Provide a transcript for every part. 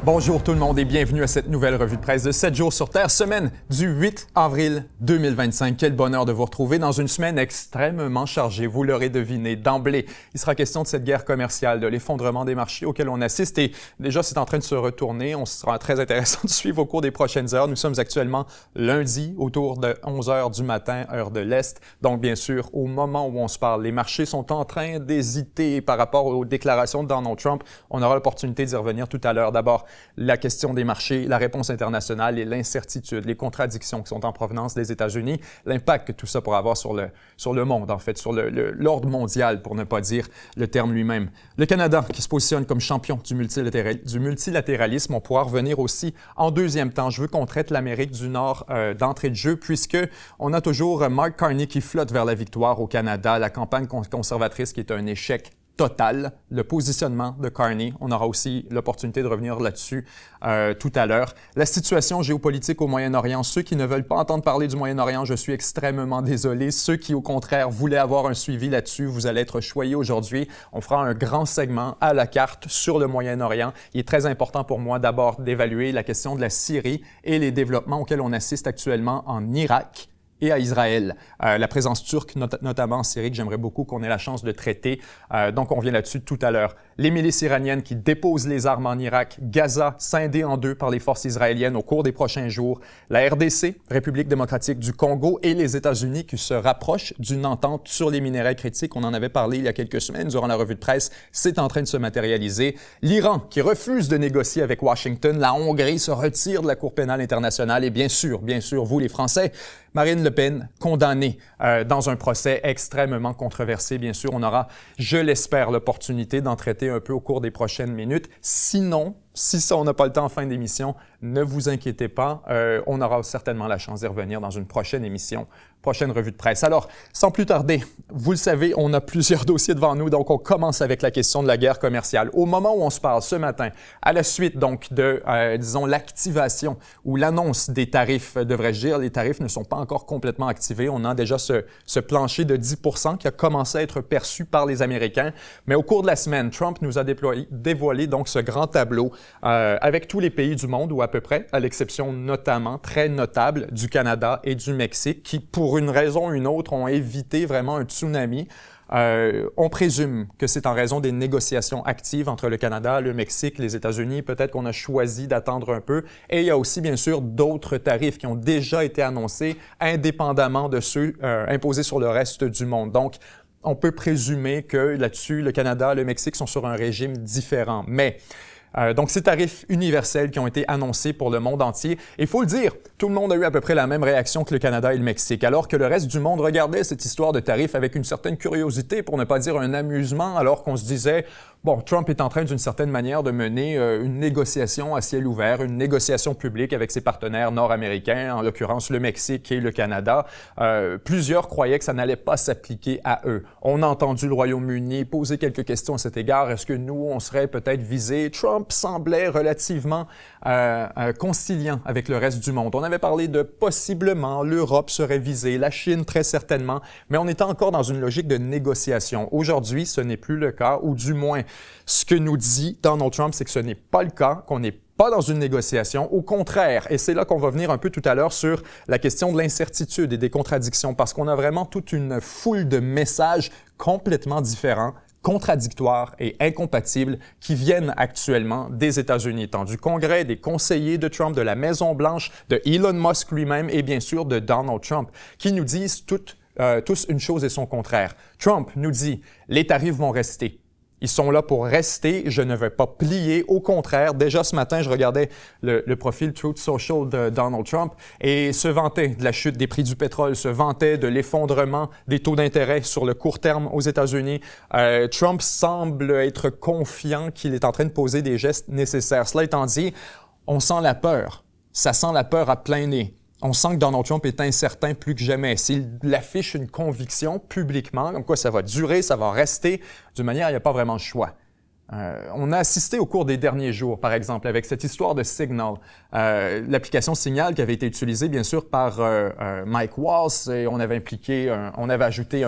Bonjour tout le monde et bienvenue à cette nouvelle revue de presse de 7 jours sur Terre, semaine du 8 avril 2025. Quel bonheur de vous retrouver dans une semaine extrêmement chargée, vous l'aurez deviné d'emblée. Il sera question de cette guerre commerciale, de l'effondrement des marchés auquel on assiste et déjà c'est en train de se retourner. On sera très intéressant de suivre au cours des prochaines heures. Nous sommes actuellement lundi autour de 11 heures du matin, heure de l'Est. Donc bien sûr, au moment où on se parle, les marchés sont en train d'hésiter par rapport aux déclarations de Donald Trump. On aura l'opportunité d'y revenir tout à l'heure. D'abord, la question des marchés, la réponse internationale et l'incertitude, les contradictions qui sont en provenance des États-Unis, l'impact que tout ça pourra avoir sur le monde, en fait, sur l'ordre mondial, pour ne pas dire le terme lui-même. Le Canada, qui se positionne comme champion du multilatéralisme, on pourra revenir aussi en deuxième temps. Je veux qu'on traite l'Amérique du Nord d'entrée de jeu, puisque on a toujours Mark Carney qui flotte vers la victoire au Canada, la campagne conservatrice qui est un échec total, le positionnement de Carney. On aura aussi l'opportunité de revenir là-dessus tout à l'heure. La situation géopolitique au Moyen-Orient. Ceux qui ne veulent pas entendre parler du Moyen-Orient, je suis extrêmement désolé. Ceux qui, au contraire, voulaient avoir un suivi là-dessus, vous allez être choyés aujourd'hui. On fera un grand segment à la carte sur le Moyen-Orient. Il est très important pour moi d'abord d'évaluer la question de la Syrie et les développements auxquels on assiste actuellement en Irak et à Israël. La présence turque, notamment en Syrie, que j'aimerais beaucoup qu'on ait la chance de traiter. Donc, on vient là-dessus tout à l'heure. Les milices iraniennes qui déposent les armes en Irak, Gaza scindé en deux par les forces israéliennes au cours des prochains jours, la RDC, République démocratique du Congo, et les États-Unis qui se rapprochent d'une entente sur les minéraux critiques. On en avait parlé il y a quelques semaines durant la revue de presse. C'est en train de se matérialiser. L'Iran qui refuse de négocier avec Washington. La Hongrie se retire de la Cour pénale internationale. Et bien sûr, vous les Français, Marine Le Pen, condamnée dans un procès extrêmement controversé. Bien sûr, on aura, je l'espère, l'opportunité d'en traiter un peu au cours des prochaines minutes. Sinon, si ça, on n'a pas le temps en fin d'émission, ne vous inquiétez pas. On aura certainement la chance d'y revenir dans une prochaine émission, prochaine revue de presse. Alors, sans plus tarder, vous le savez, on a plusieurs dossiers devant nous, donc on commence avec la question de la guerre commerciale. Au moment où on se parle ce matin, à la suite donc de, disons, l'activation ou l'annonce des tarifs, devrais-je dire, les tarifs ne sont pas encore complètement activés. On a déjà ce plancher de 10 % qui a commencé à être perçu par les Américains. Mais au cours de la semaine, Trump nous a dévoilé donc ce grand tableau avec tous les pays du monde, ou à peu près, à l'exception notamment très notable du Canada et du Mexique, qui, pour une raison ou une autre, ont évité vraiment un tsunami. On présume que c'est en raison des négociations actives entre le Canada, le Mexique, les États-Unis. Peut-être qu'on a choisi d'attendre un peu. Et il y a aussi, bien sûr, d'autres tarifs qui ont déjà été annoncés, indépendamment de ceux imposés sur le reste du monde. Donc, on peut présumer que là-dessus, le Canada, le Mexique sont sur un régime différent. Mais donc, ces tarifs universels qui ont été annoncés pour le monde entier. Et il faut le dire, tout le monde a eu à peu près la même réaction que le Canada et le Mexique, alors que le reste du monde regardait cette histoire de tarifs avec une certaine curiosité, pour ne pas dire un amusement, alors qu'on se disait, bon, Trump est en train d'une certaine manière de mener une négociation à ciel ouvert, une négociation publique avec ses partenaires nord-américains, en l'occurrence le Mexique et le Canada. Plusieurs croyaient que ça n'allait pas s'appliquer à eux. On a entendu le Royaume-Uni poser quelques questions à cet égard. Est-ce que nous, on serait peut-être visés? Trump semblait relativement conciliant avec le reste du monde. On avait parlé de possiblement l'Europe serait visée, la Chine très certainement, mais on était encore dans une logique de négociation. Aujourd'hui, ce n'est plus le cas, ou du moins, ce que nous dit Donald Trump, c'est que ce n'est pas le cas, qu'on n'est pas dans une négociation, au contraire. Et c'est là qu'on va venir un peu tout à l'heure sur la question de l'incertitude et des contradictions, parce qu'on a vraiment toute une foule de messages complètement différents, contradictoires et incompatibles qui viennent actuellement des États-Unis, tant du Congrès, des conseillers de Trump, de la Maison-Blanche, de Elon Musk lui-même et bien sûr de Donald Trump, qui nous disent tous une chose et son contraire. Trump nous dit « les tarifs vont rester ». Ils sont là pour rester, je ne vais pas plier. Au contraire, déjà ce matin, je regardais le profil Truth Social de Donald Trump et se vantait de la chute des prix du pétrole, se vantait de l'effondrement des taux d'intérêt sur le court terme aux États-Unis. Trump semble être confiant qu'il est en train de poser des gestes nécessaires. Cela étant dit, on sent la peur. Ça sent la peur à plein nez. On sent que Donald Trump est incertain plus que jamais. S'il affiche une conviction publiquement, comme quoi ça va durer, ça va rester, d'une manière, il n'y a pas vraiment de choix. On a assisté au cours des derniers jours, par exemple, avec cette histoire de Signal, l'application Signal qui avait été utilisée, bien sûr, par Mike Waltz, et on avait ajouté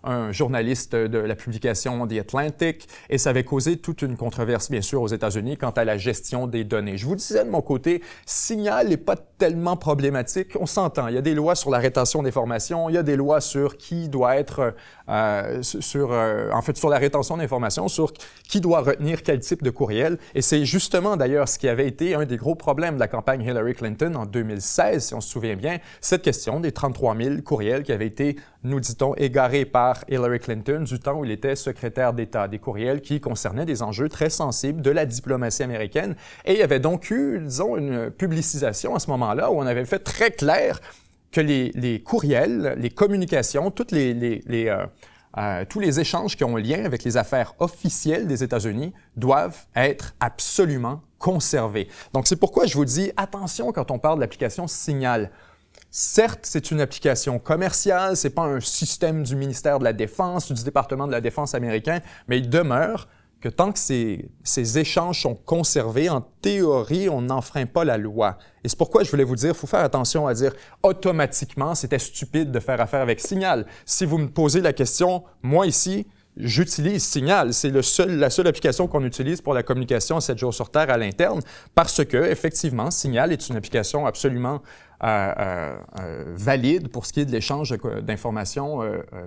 un journaliste de la publication The Atlantic, et ça avait causé toute une controverse, bien sûr, aux États-Unis quant à la gestion des données. Je vous disais de mon côté, Signal n'est pas tellement problématique. On s'entend, il y a des lois sur la rétention d'informations, il y a des lois sur qui doit être, sur la rétention d'informations, sur qui doit retenir quel type de courriel. Et c'est justement d'ailleurs ce qui avait été un des gros problèmes de la campagne Hillary Clinton en 2016, si on se souvient bien, cette question des 33 000 courriels qui avaient été, nous dit-on, égarés par Hillary Clinton du temps où il était secrétaire d'État, des courriels qui concernaient des enjeux très sensibles de la diplomatie américaine. Et il y avait donc eu, disons, une publicisation à ce moment-là où on avait fait très clair que les courriels, les communications, tous les échanges qui ont lien avec les affaires officielles des États-Unis doivent être absolument conservés. Donc, c'est pourquoi je vous dis, attention quand on parle de l'application Signal. Certes, c'est une application commerciale, c'est pas un système du ministère de la Défense ou du département de la Défense américain, mais il demeure que tant que ces échanges sont conservés, en théorie, on n'enfreint pas la loi. Et c'est pourquoi je voulais vous dire, il faut faire attention à dire automatiquement, c'était stupide de faire affaire avec Signal. Si vous me posez la question, moi ici, j'utilise Signal. C'est la seule application qu'on utilise pour la communication 7 jours sur Terre à l'interne parce que, effectivement, Signal est une application absolument valide pour ce qui est de l'échange d'informations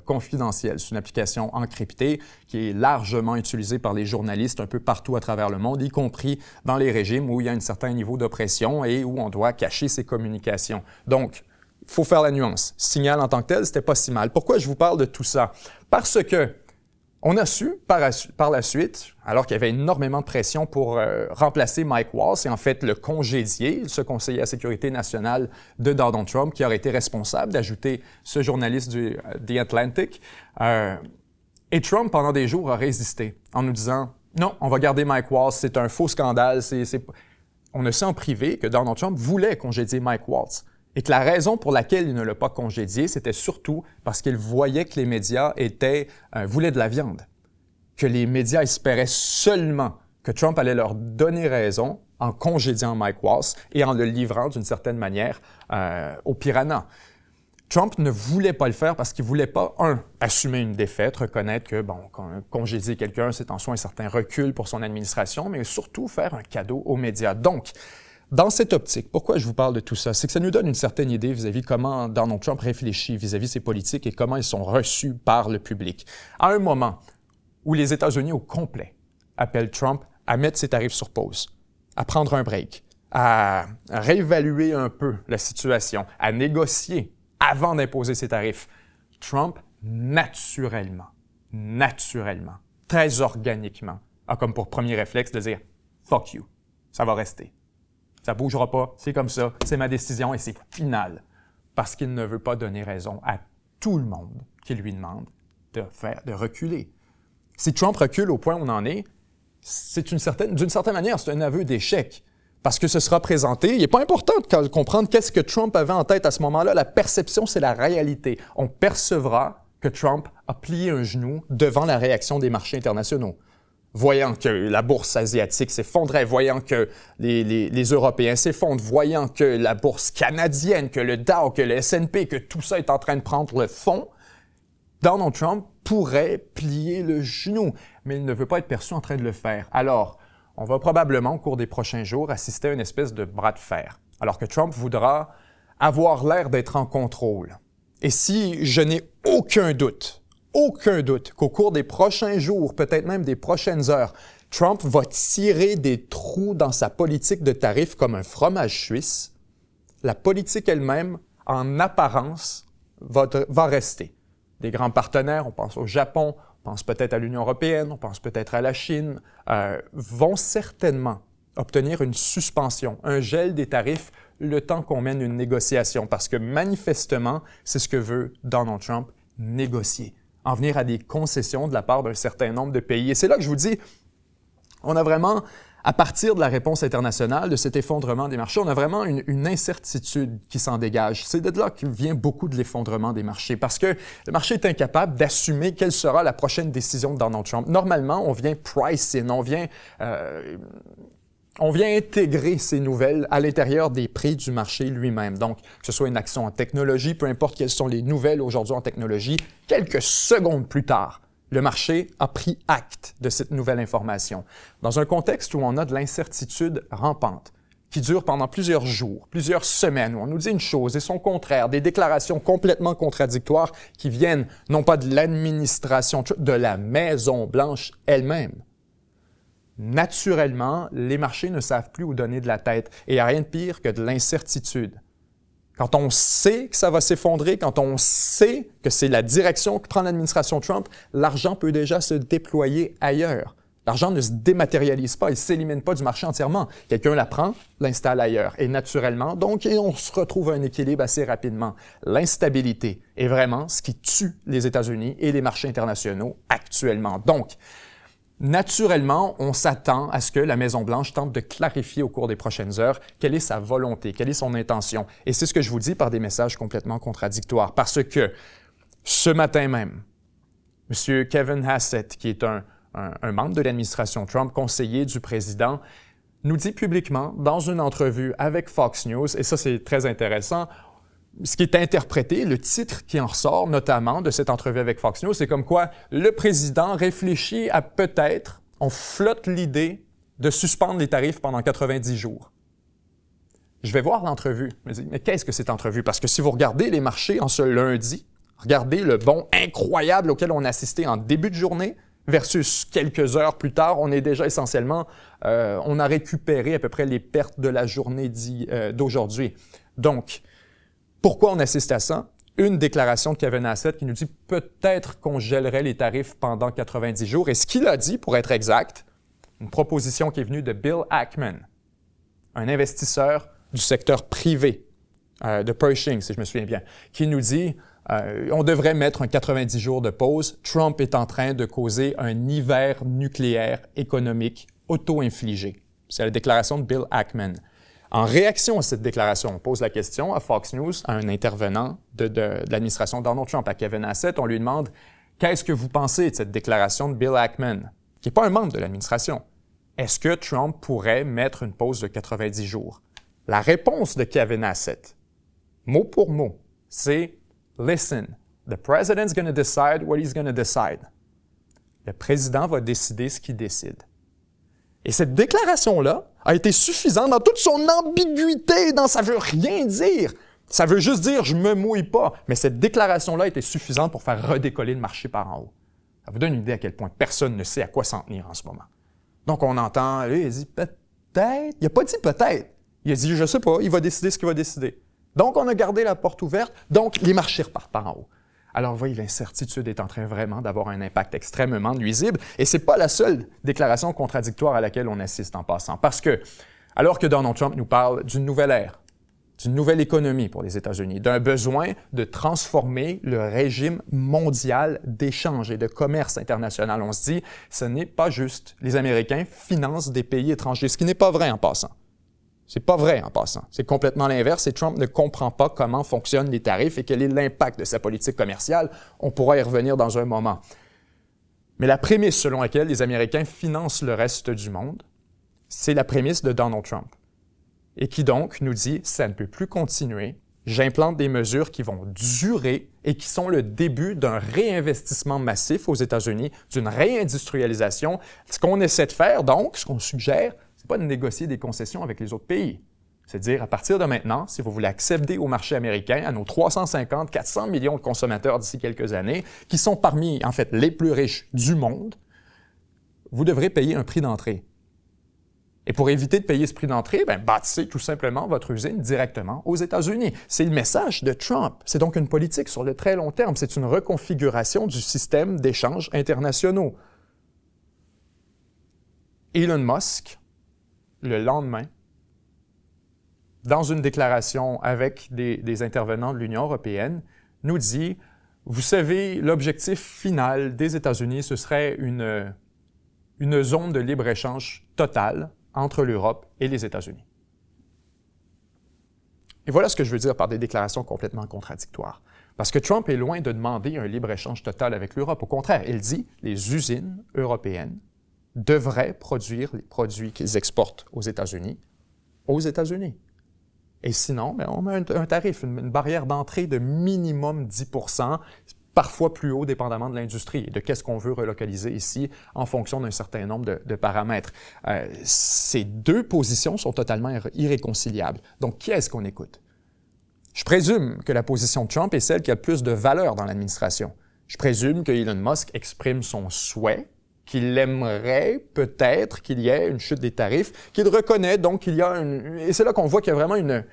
confidentielles. C'est une application encryptée qui est largement utilisée par les journalistes un peu partout à travers le monde, y compris dans les régimes où il y a un certain niveau d'oppression et où on doit cacher ses communications. Donc, il faut faire la nuance. Signal en tant que tel, c'était pas si mal. Pourquoi je vous parle de tout ça? Parce que on a su par la suite, alors qu'il y avait énormément de pression pour remplacer Mike Waltz et en fait le congédier, ce conseiller à la sécurité nationale de Donald Trump qui aurait été responsable d'ajouter ce journaliste du The Atlantic. Et Trump, pendant des jours, a résisté en nous disant « Non, on va garder Mike Waltz, c'est un faux scandale. » On a su en privé que Donald Trump voulait congédier Mike Waltz. Et que la raison pour laquelle il ne l'a pas congédié, c'était surtout parce qu'il voyait que les médias voulaient de la viande, que les médias espéraient seulement que Trump allait leur donner raison en congédiant Mike Waltz et en le livrant d'une certaine manière aux piranhas. Trump ne voulait pas le faire parce qu'il voulait pas, assumer une défaite, reconnaître que, congédier quelqu'un, c'est en soi un certain recul pour son administration, mais surtout faire un cadeau aux médias. Donc, dans cette optique, pourquoi je vous parle de tout ça? C'est que ça nous donne une certaine idée vis-à-vis comment Donald Trump réfléchit vis-à-vis ses politiques et comment ils sont reçus par le public. À un moment où les États-Unis au complet appellent Trump à mettre ses tarifs sur pause, à prendre un break, à réévaluer un peu la situation, à négocier avant d'imposer ses tarifs, Trump, naturellement, très organiquement, a comme pour premier réflexe de dire « fuck you, ça va rester ». Ça bougera pas, c'est comme ça, c'est ma décision et c'est final. Parce qu'il ne veut pas donner raison à tout le monde qui lui demande de reculer. Si Trump recule au point où on en est, d'une certaine manière, c'est un aveu d'échec. Parce que ce sera présenté, il n'est pas important de comprendre qu'est-ce que Trump avait en tête à ce moment-là. La perception, c'est la réalité. On percevra que Trump a plié un genou devant la réaction des marchés internationaux. Voyant que la bourse asiatique s'effondrait, voyant que les Européens s'effondrent, voyant que la bourse canadienne, que le Dow, que le S&P, que tout ça est en train de prendre le fond, Donald Trump pourrait plier le genou, mais il ne veut pas être perçu en train de le faire. Alors, on va probablement, au cours des prochains jours, assister à une espèce de bras de fer, alors que Trump voudra avoir l'air d'être en contrôle. Et si je n'ai aucun doute qu'au cours des prochains jours, peut-être même des prochaines heures, Trump va tirer des trous dans sa politique de tarifs comme un fromage suisse, la politique elle-même, en apparence, va rester. Des grands partenaires, on pense au Japon, on pense peut-être à l'Union européenne, on pense peut-être à la Chine, vont certainement obtenir une suspension, un gel des tarifs le temps qu'on mène une négociation, parce que manifestement, c'est ce que veut Donald Trump, négocier, en venir à des concessions de la part d'un certain nombre de pays. Et c'est là que je vous dis, on a vraiment, à partir de la réponse internationale, de cet effondrement des marchés, on a vraiment une incertitude qui s'en dégage. C'est de là que vient beaucoup de l'effondrement des marchés, parce que le marché est incapable d'assumer quelle sera la prochaine décision de Donald Trump. Normalement, on vient price in, on vient on vient intégrer ces nouvelles à l'intérieur des prix du marché lui-même. Donc, que ce soit une action en technologie, peu importe quelles sont les nouvelles aujourd'hui en technologie, quelques secondes plus tard, le marché a pris acte de cette nouvelle information. Dans un contexte où on a de l'incertitude rampante, qui dure pendant plusieurs jours, plusieurs semaines, où on nous dit une chose et son contraire, des déclarations complètement contradictoires qui viennent non pas de l'administration, de la Maison-Blanche elle-même. Naturellement, les marchés ne savent plus où donner de la tête et il n'y a rien de pire que de l'incertitude. Quand on sait que ça va s'effondrer, quand on sait que c'est la direction que prend l'administration Trump, l'argent peut déjà se déployer ailleurs. L'argent ne se dématérialise pas, il ne s'élimine pas du marché entièrement. Quelqu'un la prend, l'installe ailleurs. Et naturellement, donc, on se retrouve à un équilibre assez rapidement. L'instabilité est vraiment ce qui tue les États-Unis et les marchés internationaux actuellement. Donc, naturellement, on s'attend à ce que la Maison-Blanche tente de clarifier au cours des prochaines heures quelle est sa volonté, quelle est son intention. Et c'est ce que je vous dis par des messages complètement contradictoires. Parce que ce matin même, M. Kevin Hassett, qui est un membre de l'administration Trump, conseiller du président, nous dit publiquement dans une entrevue avec Fox News, et ça c'est très intéressant, ce qui est interprété, le titre qui en ressort notamment de cette entrevue avec Fox News, c'est comme quoi le président réfléchit à peut-être, on flotte l'idée de suspendre les tarifs pendant 90 jours. Je vais voir l'entrevue. Je me dis, mais qu'est-ce que cette entrevue? Parce que si vous regardez les marchés en ce lundi, regardez le bond incroyable auquel on a assisté en début de journée, versus quelques heures plus tard, on est déjà essentiellement, on a récupéré à peu près les pertes de la journée d'aujourd'hui. Donc, pourquoi on assiste à ça? Une déclaration de Kevin Hassett qui nous dit peut-être qu'on gèlerait les tarifs pendant 90 jours. Et ce qu'il a dit, pour être exact, une proposition qui est venue de Bill Ackman, un investisseur du secteur privé, de Pershing, si je me souviens bien, qui nous dit on devrait mettre un 90 jours de pause. Trump est en train de causer un hiver nucléaire économique auto-infligé. C'est la déclaration de Bill Ackman. En réaction à cette déclaration, on pose la question à Fox News, à un intervenant de l'administration Donald Trump, à Kevin Hassett. On lui demande « Qu'est-ce que vous pensez de cette déclaration de Bill Ackman, qui n'est pas un membre de l'administration? Est-ce que Trump pourrait mettre une pause de 90 jours? » La réponse de Kevin Hassett, mot pour mot, c'est « Listen, the president's going to decide what he's going to decide. » Le président va décider ce qu'il décide. Et cette déclaration-là a été suffisante dans toute son ambiguïté, ça veut rien dire. Ça veut juste dire « je me mouille pas ». Mais cette déclaration-là a été suffisante pour faire redécoller le marché par en haut. Ça vous donne une idée à quel point personne ne sait à quoi s'en tenir en ce moment. Donc on entend, lui, il dit « peut-être ». Il n'a pas dit « peut-être ». Il a dit « je sais pas, il va décider ce qu'il va décider ». Donc on a gardé la porte ouverte, donc les marchés repartent par en haut. Alors, vous voyez, l'incertitude est en train vraiment d'avoir un impact extrêmement nuisible et ce n'est pas la seule déclaration contradictoire à laquelle on assiste en passant. Parce que, alors que Donald Trump nous parle d'une nouvelle ère, d'une nouvelle économie pour les États-Unis, d'un besoin de transformer le régime mondial d'échange et de commerce international, on se dit, ce n'est pas juste. Les Américains financent des pays étrangers, ce qui n'est pas vrai en passant. C'est pas vrai en passant. C'est complètement l'inverse et Trump ne comprend pas comment fonctionnent les tarifs et quel est l'impact de sa politique commerciale. On pourra y revenir dans un moment. Mais la prémisse selon laquelle les Américains financent le reste du monde, c'est la prémisse de Donald Trump. Et qui donc nous dit, ça ne peut plus continuer. J'implante des mesures qui vont durer et qui sont le début d'un réinvestissement massif aux États-Unis, d'une réindustrialisation. Ce qu'on essaie de faire donc, ce qu'on suggère, c'est pas de négocier des concessions avec les autres pays. C'est-à-dire, à partir de maintenant, si vous voulez accéder au marché américain, à nos 350, 400 millions de consommateurs d'ici quelques années, qui sont parmi, en fait, les plus riches du monde, vous devrez payer un prix d'entrée. Et pour éviter de payer ce prix d'entrée, bâtissez tout simplement votre usine directement aux États-Unis. C'est le message de Trump. C'est donc une politique sur le très long terme. C'est une reconfiguration du système d'échanges internationaux. Elon Musk, le lendemain, dans une déclaration avec des intervenants de l'Union européenne, nous dit « Vous savez, l'objectif final des États-Unis, ce serait une zone de libre-échange totale entre l'Europe et les États-Unis. » Et voilà ce que je veux dire par des déclarations complètement contradictoires. Parce que Trump est loin de demander un libre-échange total avec l'Europe. Au contraire, il dit « Les usines européennes devraient produire les produits qu'ils exportent aux États-Unis. Et sinon, bien, on met un tarif, une barrière d'entrée de minimum 10 %, parfois plus haut dépendamment de l'industrie et de qu'est-ce qu'on veut relocaliser ici en fonction d'un certain nombre de paramètres. Ces deux positions sont totalement irréconciliables. Donc, qui est-ce qu'on écoute? Je présume que la position de Trump est celle qui a le plus de valeur dans l'administration. Je présume que Elon Musk exprime son souhait, qu'il aimerait peut-être qu'il y ait une chute des tarifs, qu'il reconnaît donc qu'il y a une... Et c'est là qu'on voit qu'il y a vraiment une...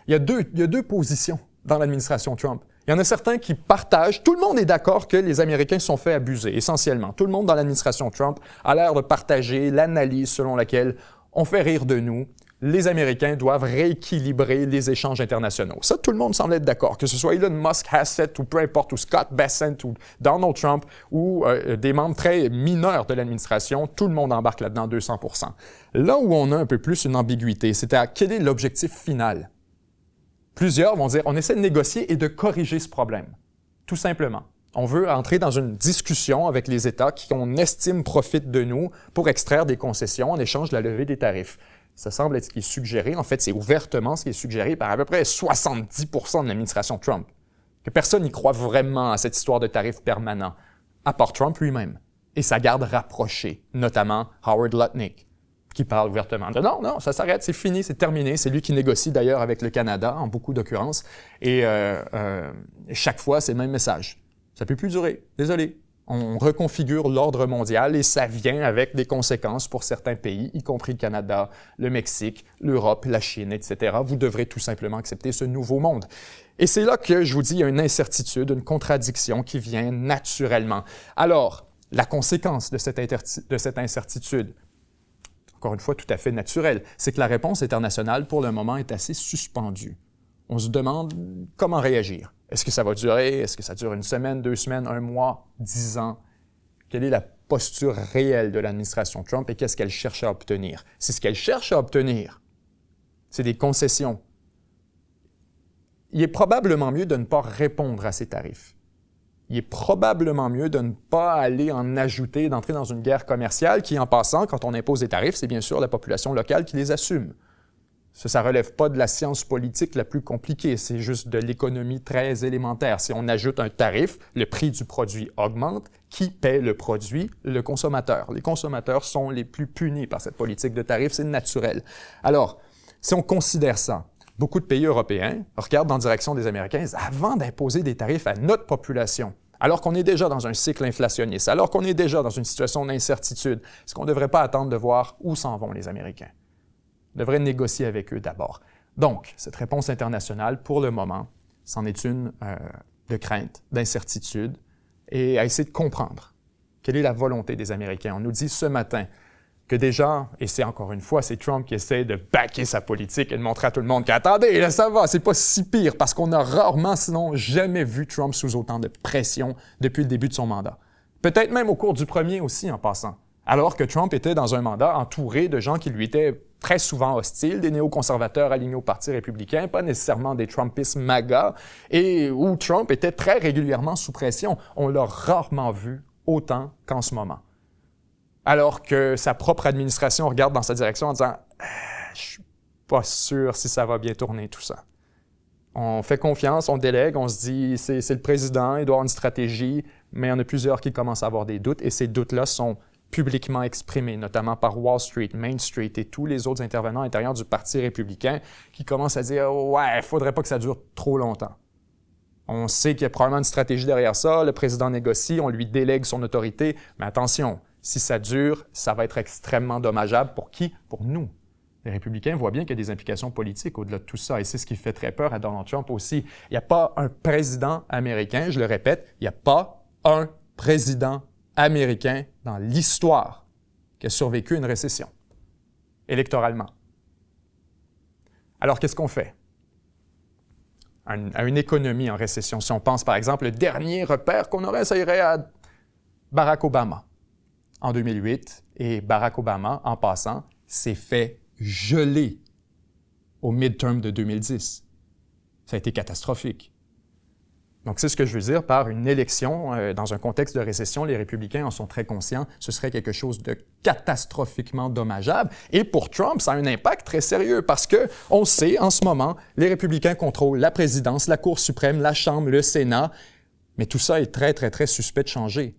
Il y a deux positions dans l'administration Trump. Il y en a certains qui partagent, tout le monde est d'accord que les Américains se sont fait abuser, essentiellement. Tout le monde dans l'administration Trump a l'air de partager l'analyse selon laquelle on fait rire de nous, les Américains doivent rééquilibrer les échanges internationaux. Ça, tout le monde semble être d'accord, que ce soit Elon Musk, Hassett ou peu importe, ou Scott Bessent ou Donald Trump ou des membres très mineurs de l'administration, tout le monde embarque là-dedans 200 %. Là où on a un peu plus une ambiguïté, c'est à quel est l'objectif final? Plusieurs vont dire, on essaie de négocier et de corriger ce problème, tout simplement. On veut entrer dans une discussion avec les États qu'on estime profitent de nous pour extraire des concessions en échange de la levée des tarifs. Ça semble être ce qui est suggéré. En fait, c'est ouvertement ce qui est suggéré par à peu près 70 % de l'administration Trump. Que personne n'y croit vraiment à cette histoire de tarifs permanents, à part Trump lui-même. Et sa garde rapprochée, notamment Howard Lutnick, qui parle ouvertement de non, ça s'arrête, c'est fini, c'est terminé. C'est lui qui négocie d'ailleurs avec le Canada, en beaucoup d'occurrences. Et chaque fois, c'est le même message. Ça ne peut plus durer. Désolé. On reconfigure l'ordre mondial et ça vient avec des conséquences pour certains pays, y compris le Canada, le Mexique, l'Europe, la Chine, etc. Vous devrez tout simplement accepter ce nouveau monde. Et c'est là que je vous dis, il y a une incertitude, une contradiction qui vient naturellement. Alors, la conséquence de cette incertitude, encore une fois tout à fait naturelle, c'est que la réponse internationale, pour le moment, est assez suspendue. On se demande comment réagir. Est-ce que ça va durer? Est-ce que ça dure une semaine, 2 semaines, 1 mois, 10 ans? Quelle est la posture réelle de l'administration Trump et qu'est-ce qu'elle cherche à obtenir? Si ce qu'elle cherche à obtenir, c'est des concessions, il est probablement mieux de ne pas répondre à ces tarifs. Il est probablement mieux de ne pas aller en ajouter, d'entrer dans une guerre commerciale qui, en passant, quand on impose des tarifs, c'est bien sûr la population locale qui les assume. Ça ne relève pas de la science politique la plus compliquée, c'est juste de l'économie très élémentaire. Si on ajoute un tarif, le prix du produit augmente. Qui paie le produit? Le consommateur. Les consommateurs sont les plus punis par cette politique de tarifs, c'est naturel. Alors, si on considère ça, beaucoup de pays européens regardent en direction des Américains avant d'imposer des tarifs à notre population. Alors qu'on est déjà dans un cycle inflationniste, alors qu'on est déjà dans une situation d'incertitude, est-ce qu'on ne devrait pas attendre de voir où s'en vont les Américains? On devrait négocier avec eux d'abord. Donc, cette réponse internationale, pour le moment, c'en est une de crainte, d'incertitude, et à essayer de comprendre quelle est la volonté des Américains. On nous dit ce matin que déjà, et c'est encore une fois, c'est Trump qui essaie de backer sa politique et de montrer à tout le monde qu'attendez, là ça va, c'est pas si pire, parce qu'on a rarement, sinon jamais vu Trump sous autant de pression depuis le début de son mandat. Peut-être même au cours du premier aussi, en passant. Alors que Trump était dans un mandat entouré de gens qui lui étaient très souvent hostiles, des néoconservateurs alignés au Parti républicain, pas nécessairement des Trumpistes MAGA, et où Trump était très régulièrement sous pression. On l'a rarement vu autant qu'en ce moment. Alors que sa propre administration regarde dans sa direction en disant « Je suis pas sûr si ça va bien tourner tout ça ». On fait confiance, on délègue, on se dit « c'est le président, il doit avoir une stratégie », mais il y en a plusieurs qui commencent à avoir des doutes, et ces doutes-là sont publiquement exprimés, notamment par Wall Street, Main Street et tous les autres intervenants à l'intérieur du Parti républicain qui commencent à dire « Ouais, il faudrait pas que ça dure trop longtemps ». On sait qu'il y a probablement une stratégie derrière ça, le président négocie, on lui délègue son autorité, mais attention, si ça dure, ça va être extrêmement dommageable pour qui? Pour nous. Les républicains voient bien qu'il y a des implications politiques au-delà de tout ça, et c'est ce qui fait très peur à Donald Trump aussi. Il n'y a pas un président américain, je le répète, il n'y a pas un président américain dans l'histoire qui a survécu à une récession, électoralement. Alors, qu'est-ce qu'on fait? À une économie en récession, si on pense par exemple, le dernier repère qu'on aurait, ça irait à Barack Obama en 2008, et Barack Obama, en passant, s'est fait geler au midterm de 2010. Ça a été catastrophique. Donc, c'est ce que je veux dire par une élection. Dans un contexte de récession, les républicains en sont très conscients. Ce serait quelque chose de catastrophiquement dommageable. Et pour Trump, ça a un impact très sérieux parce que, on sait, en ce moment, les républicains contrôlent la présidence, la Cour suprême, la Chambre, le Sénat. Mais tout ça est très, très, très suspect de changer.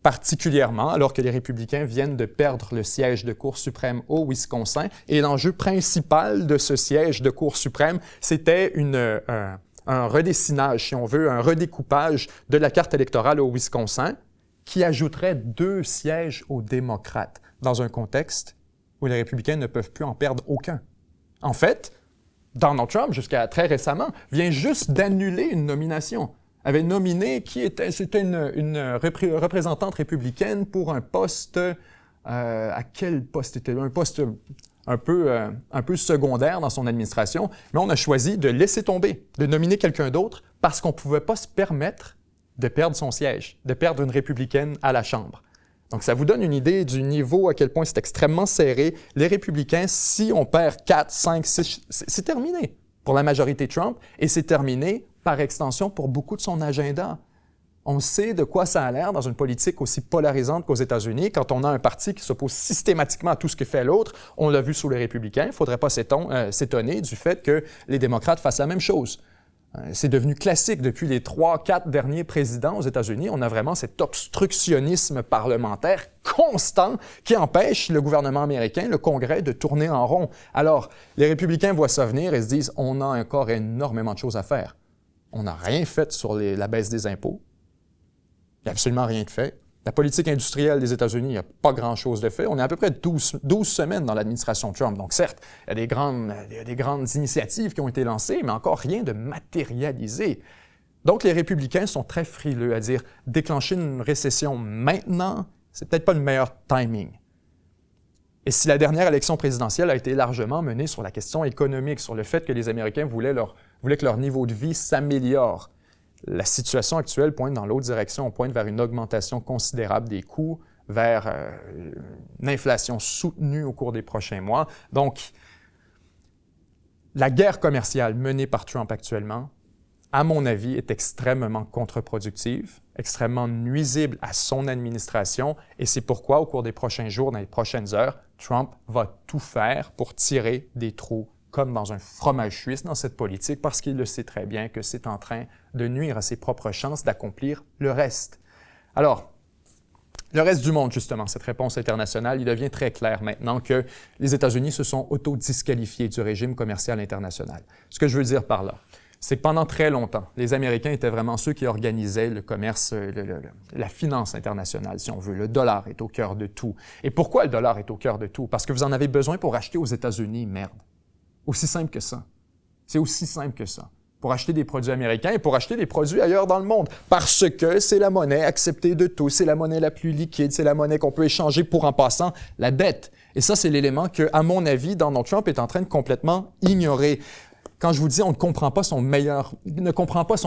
Particulièrement alors que les républicains viennent de perdre le siège de Cour suprême au Wisconsin. Et l'enjeu principal de ce siège de Cour suprême, c'était un redessinage, si on veut, un redécoupage de la carte électorale au Wisconsin qui ajouterait 2 sièges aux démocrates dans un contexte où les républicains ne peuvent plus en perdre aucun. En fait, Donald Trump, jusqu'à très récemment, vient juste d'annuler une nomination. Avait nominé c'était une représentante républicaine pour un poste, à quel poste était un poste un peu secondaire dans son administration, mais on a choisi de laisser tomber, de nominer quelqu'un d'autre parce qu'on ne pouvait pas se permettre de perdre son siège, de perdre une républicaine à la Chambre. Donc, ça vous donne une idée du niveau à quel point c'est extrêmement serré. Les républicains, si on perd 4, 5, 6, c'est terminé pour la majorité Trump et c'est terminé par extension pour beaucoup de son agenda. On sait de quoi ça a l'air dans une politique aussi polarisante qu'aux États-Unis. Quand on a un parti qui s'oppose systématiquement à tout ce que fait l'autre, on l'a vu sous les républicains, il ne faudrait pas s'étonner du fait que les démocrates fassent la même chose. C'est devenu classique depuis les 3-4 derniers présidents aux États-Unis. On a vraiment cet obstructionnisme parlementaire constant qui empêche le gouvernement américain, le Congrès, de tourner en rond. Alors, les républicains voient ça venir et se disent « on a encore énormément de choses à faire ». On n'a rien fait sur la baisse des impôts. Il n'y a absolument rien de fait. La politique industrielle des États-Unis, il n'y a pas grand-chose de fait. On est à peu près 12 semaines dans l'administration Trump. Donc certes, il y a des grandes initiatives qui ont été lancées, mais encore rien de matérialisé. Donc les républicains sont très frileux à dire déclencher une récession maintenant, c'est peut-être pas le meilleur timing. Et si la dernière élection présidentielle a été largement menée sur la question économique, sur le fait que les Américains voulaient que leur niveau de vie s'améliore, la situation actuelle pointe dans l'autre direction. On pointe vers une augmentation considérable des coûts, vers une inflation soutenue au cours des prochains mois. Donc, la guerre commerciale menée par Trump actuellement, à mon avis, est extrêmement contre-productive, extrêmement nuisible à son administration, et c'est pourquoi, au cours des prochains jours, dans les prochaines heures, Trump va tout faire pour tirer des trous comme dans un fromage suisse dans cette politique, parce qu'il le sait très bien que c'est en train de nuire à ses propres chances d'accomplir le reste. Alors, le reste du monde, justement, cette réponse internationale, il devient très clair maintenant que les États-Unis se sont auto-disqualifiés du régime commercial international. Ce que je veux dire par là, c'est que pendant très longtemps, les Américains étaient vraiment ceux qui organisaient le commerce, la finance internationale, si on veut. Le dollar est au cœur de tout. Et pourquoi le dollar est au cœur de tout? Parce que vous en avez besoin pour acheter aux États-Unis, merde. Aussi simple que ça. C'est aussi simple que ça. Pour acheter des produits américains et pour acheter des produits ailleurs dans le monde. Parce que c'est la monnaie acceptée de tous, c'est la monnaie la plus liquide, c'est la monnaie qu'on peut échanger pour en passant la dette. Et ça, c'est l'élément que, à mon avis, Donald Trump est en train de complètement ignorer. Quand je vous dis on ne comprend pas son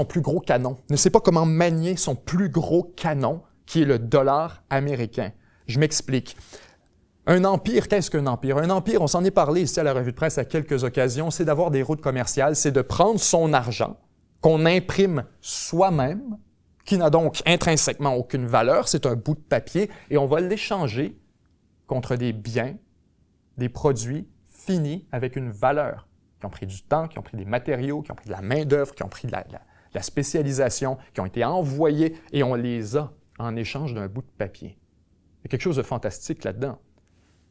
plus gros canon, ne sait pas comment manier son plus gros canon, qui est le dollar américain. Je m'explique. Un empire, qu'est-ce qu'un empire? Un empire, on s'en est parlé ici à la revue de presse à quelques occasions, c'est d'avoir des routes commerciales, c'est de prendre son argent qu'on imprime soi-même, qui n'a donc intrinsèquement aucune valeur, c'est un bout de papier, et on va l'échanger contre des biens, des produits finis avec une valeur, qui ont pris du temps, qui ont pris des matériaux, qui ont pris de la main-d'œuvre, qui ont pris de la spécialisation, qui ont été envoyés, et on les a en échange d'un bout de papier. Il y a quelque chose de fantastique là-dedans.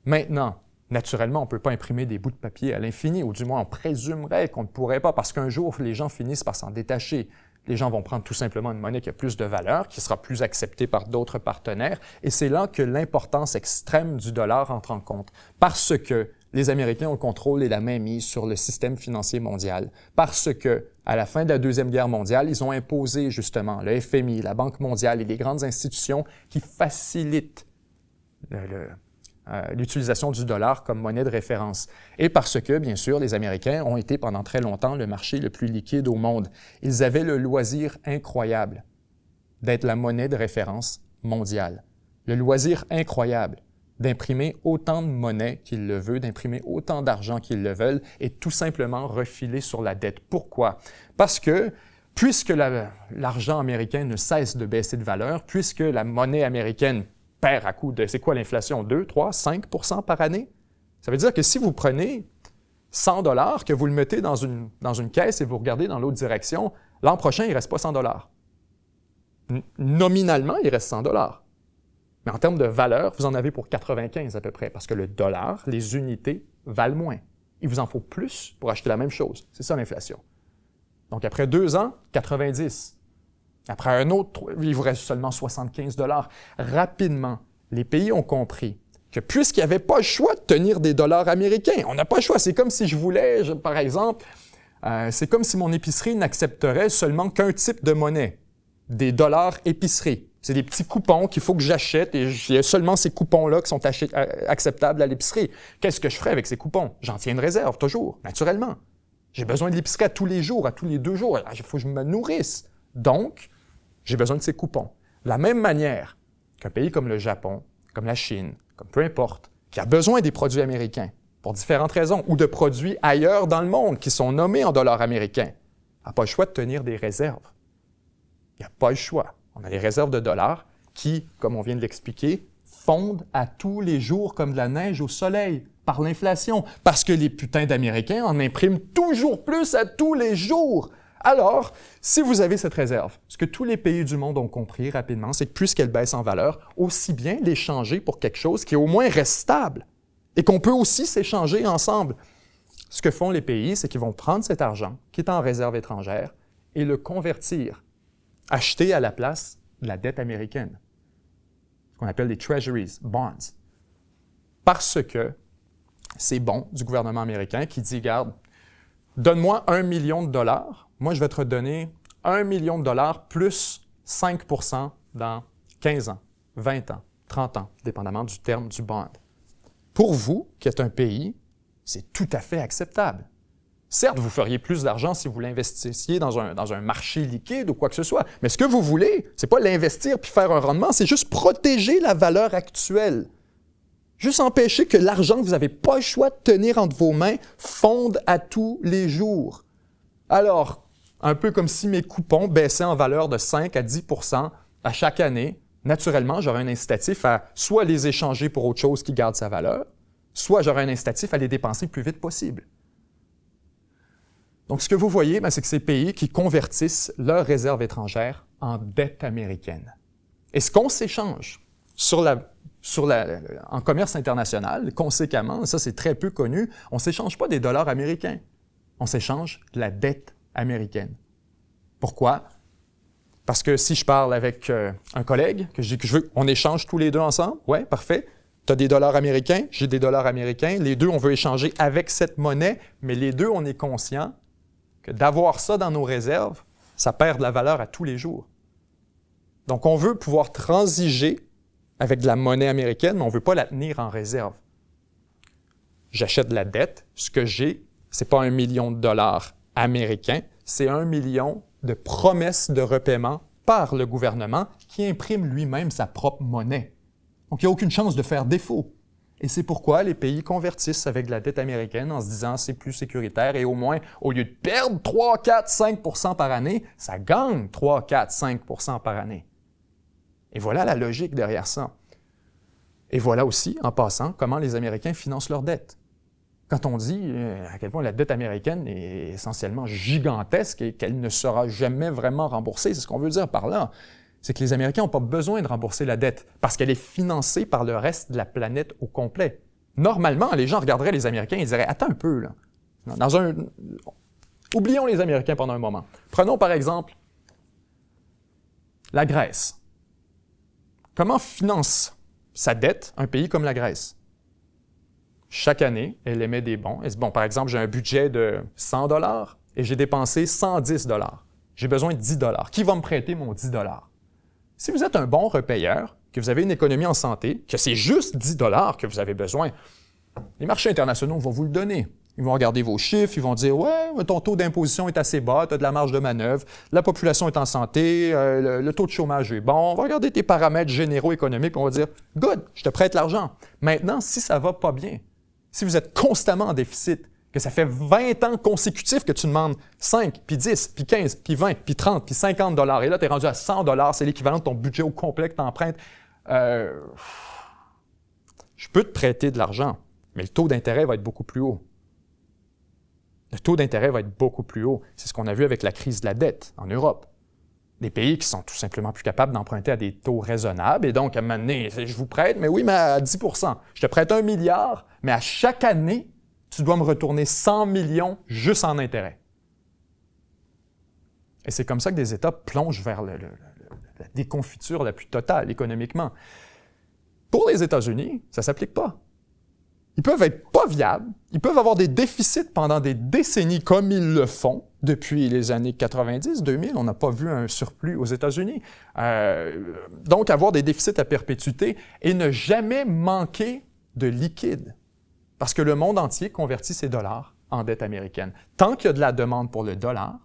Maintenant, naturellement, on ne peut pas imprimer des bouts de papier à l'infini, ou du moins on présumerait qu'on ne pourrait pas, parce qu'un jour, les gens finissent par s'en détacher. Les gens vont prendre tout simplement une monnaie qui a plus de valeur, qui sera plus acceptée par d'autres partenaires, et c'est là que l'importance extrême du dollar entre en compte, parce que les Américains ont le contrôle et la mainmise sur le système financier mondial, parce que, à la fin de la Deuxième Guerre mondiale, ils ont imposé justement le FMI, la Banque mondiale et les grandes institutions qui facilitent l'utilisation du dollar comme monnaie de référence. Et parce que, bien sûr, les Américains ont été pendant très longtemps le marché le plus liquide au monde. Ils avaient le loisir incroyable d'être la monnaie de référence mondiale. Le loisir incroyable d'imprimer autant de monnaie qu'ils le veulent, d'imprimer autant d'argent qu'ils le veulent et tout simplement refiler sur la dette. Pourquoi? Parce que puisque l'argent américain ne cesse de baisser de valeur, puisque la monnaie américaine perd à coup de, c'est quoi l'inflation, 2, 3, 5 % par année? Ça veut dire que si vous prenez 100 $, que vous le mettez dans une caisse et vous regardez dans l'autre direction, l'an prochain, il ne reste pas 100 $. Nominalement, il reste 100 $. Mais en termes de valeur, vous en avez pour 95 à peu près, parce que le dollar, les unités, valent moins. Il vous en faut plus pour acheter la même chose. C'est ça l'inflation. Donc après 2 ans, 90. Après un autre, il vous reste seulement 75 $. Rapidement, les pays ont compris que puisqu'il n'y avait pas le choix de tenir des dollars américains, on n'a pas le choix. C'est comme si je voulais, par exemple, c'est comme si mon épicerie n'accepterait seulement qu'un type de monnaie, des dollars épicerie. C'est des petits coupons qu'il faut que j'achète et il y a seulement ces coupons-là qui sont acceptables à l'épicerie. Qu'est-ce que je ferais avec ces coupons? J'en tiens une réserve, toujours, naturellement. J'ai besoin de l'épicerie à tous les jours, à tous les 2 jours. Il faut que je me nourrisse. Donc, j'ai besoin de ces coupons. De la même manière qu'un pays comme le Japon, comme la Chine, comme peu importe, qui a besoin des produits américains pour différentes raisons, ou de produits ailleurs dans le monde qui sont nommés en dollars américains, n'a pas le choix de tenir des réserves. Il n'y a pas le choix. On a les réserves de dollars qui, comme on vient de l'expliquer, fondent à tous les jours comme de la neige au soleil par l'inflation, parce que les putains d'Américains en impriment toujours plus à tous les jours. Alors, si vous avez cette réserve, ce que tous les pays du monde ont compris rapidement, c'est que puisqu'elle baisse en valeur, aussi bien l'échanger pour quelque chose qui au moins reste stable et qu'on peut aussi s'échanger ensemble. Ce que font les pays, c'est qu'ils vont prendre cet argent qui est en réserve étrangère et le convertir, acheter à la place de la dette américaine, ce qu'on appelle les treasuries, bonds, parce que c'est bon du gouvernement américain qui dit, regarde, donne-moi 1 million de dollars, moi je vais te redonner 1 million de dollars plus 5 % dans 15 ans, 20 ans, 30 ans, dépendamment du terme du bond. Pour vous, qui êtes un pays, c'est tout à fait acceptable. Certes, vous feriez plus d'argent si vous l'investissiez dans un marché liquide ou quoi que ce soit, mais ce que vous voulez, c'est pas l'investir puis faire un rendement, c'est juste protéger la valeur actuelle. Juste empêcher que l'argent que vous n'avez pas le choix de tenir entre vos mains fonde à tous les jours. Alors, un peu comme si mes coupons baissaient en valeur de 5 à 10 % à chaque année, naturellement, j'aurais un incitatif à soit les échanger pour autre chose qui garde sa valeur, soit j'aurais un incitatif à les dépenser le plus vite possible. Donc, ce que vous voyez, c'est que ces pays qui convertissent leurs réserves étrangères en dette américaine. Et ce qu'on s'échange en commerce international, conséquemment, ça c'est très peu connu, on ne s'échange pas des dollars américains, on s'échange de la dette américaine. Pourquoi? Parce que si je parle avec un collègue, que je veux qu'on échange tous les deux ensemble, ouais, parfait. Tu as des dollars américains, j'ai des dollars américains, les deux, on veut échanger avec cette monnaie, mais les deux, on est conscient que d'avoir ça dans nos réserves, ça perd de la valeur à tous les jours. Donc, on veut pouvoir transiger avec de la monnaie américaine, mais on ne veut pas la tenir en réserve. J'achète de la dette, ce que j'ai, ce n'est pas 1 million de dollars américains, c'est 1 million de promesses de repaiement par le gouvernement qui imprime lui-même sa propre monnaie. Donc, il n'y a aucune chance de faire défaut. Et c'est pourquoi les pays convertissent avec de la dette américaine en se disant c'est plus sécuritaire et au moins, au lieu de perdre 3, 4, 5 % par année, ça gagne 3, 4, 5 % par année. Et voilà la logique derrière ça. Et voilà aussi, en passant, comment les Américains financent leur dette. Quand on dit à quel point la dette américaine est essentiellement gigantesque et qu'elle ne sera jamais vraiment remboursée, c'est ce qu'on veut dire par là. C'est que les Américains n'ont pas besoin de rembourser la dette parce qu'elle est financée par le reste de la planète au complet. Normalement, les gens regarderaient les Américains et diraient « Attends un peu, là. » Oublions les Américains pendant un moment. Prenons par exemple la Grèce. Comment finance sa dette un pays comme la Grèce? Chaque année, elle émet des bons. Elle dit, bon, par exemple, j'ai un budget de 100 $ et j'ai dépensé 110 $. J'ai besoin de 10 $. Qui va me prêter mon 10 $? Si vous êtes un bon repayeur, que vous avez une économie en santé, que c'est juste 10 $ que vous avez besoin, les marchés internationaux vont vous le donner. Ils vont regarder vos chiffres, ils vont dire « Ouais, ton taux d'imposition est assez bas, tu as de la marge de manœuvre, la population est en santé, le taux de chômage est bon, on va regarder tes paramètres généraux économiques, on va dire « Good, je te prête l'argent. » Maintenant, si ça va pas bien, si vous êtes constamment en déficit, que ça fait 20 ans consécutifs que tu demandes 5, puis 10, puis 15, puis 20, puis 30, puis 50 $. Et là, tu es rendu à 100 $, c'est l'équivalent de ton budget au complet que tu empruntes. Je peux te prêter de l'argent, mais le taux d'intérêt va être beaucoup plus haut. Le taux d'intérêt va être beaucoup plus haut. C'est ce qu'on a vu avec la crise de la dette en Europe. Des pays qui sont tout simplement plus capables d'emprunter à des taux raisonnables. Et donc, à un moment donné, je vous prête, mais oui, mais à 10 %. Je te prête 1 milliard, mais à chaque année, tu dois me retourner 100 millions juste en intérêt. Et c'est comme ça que des États plongent vers la déconfiture la plus totale économiquement. Pour les États-Unis, ça ne s'applique pas. Ils peuvent être pas viables, ils peuvent avoir des déficits pendant des décennies comme ils le font depuis les années 90, 2000. On n'a pas vu un surplus aux États-Unis. Donc, avoir des déficits à perpétuité et ne jamais manquer de liquide. Parce que le monde entier convertit ses dollars en dette américaine. Tant qu'il y a de la demande pour le dollar,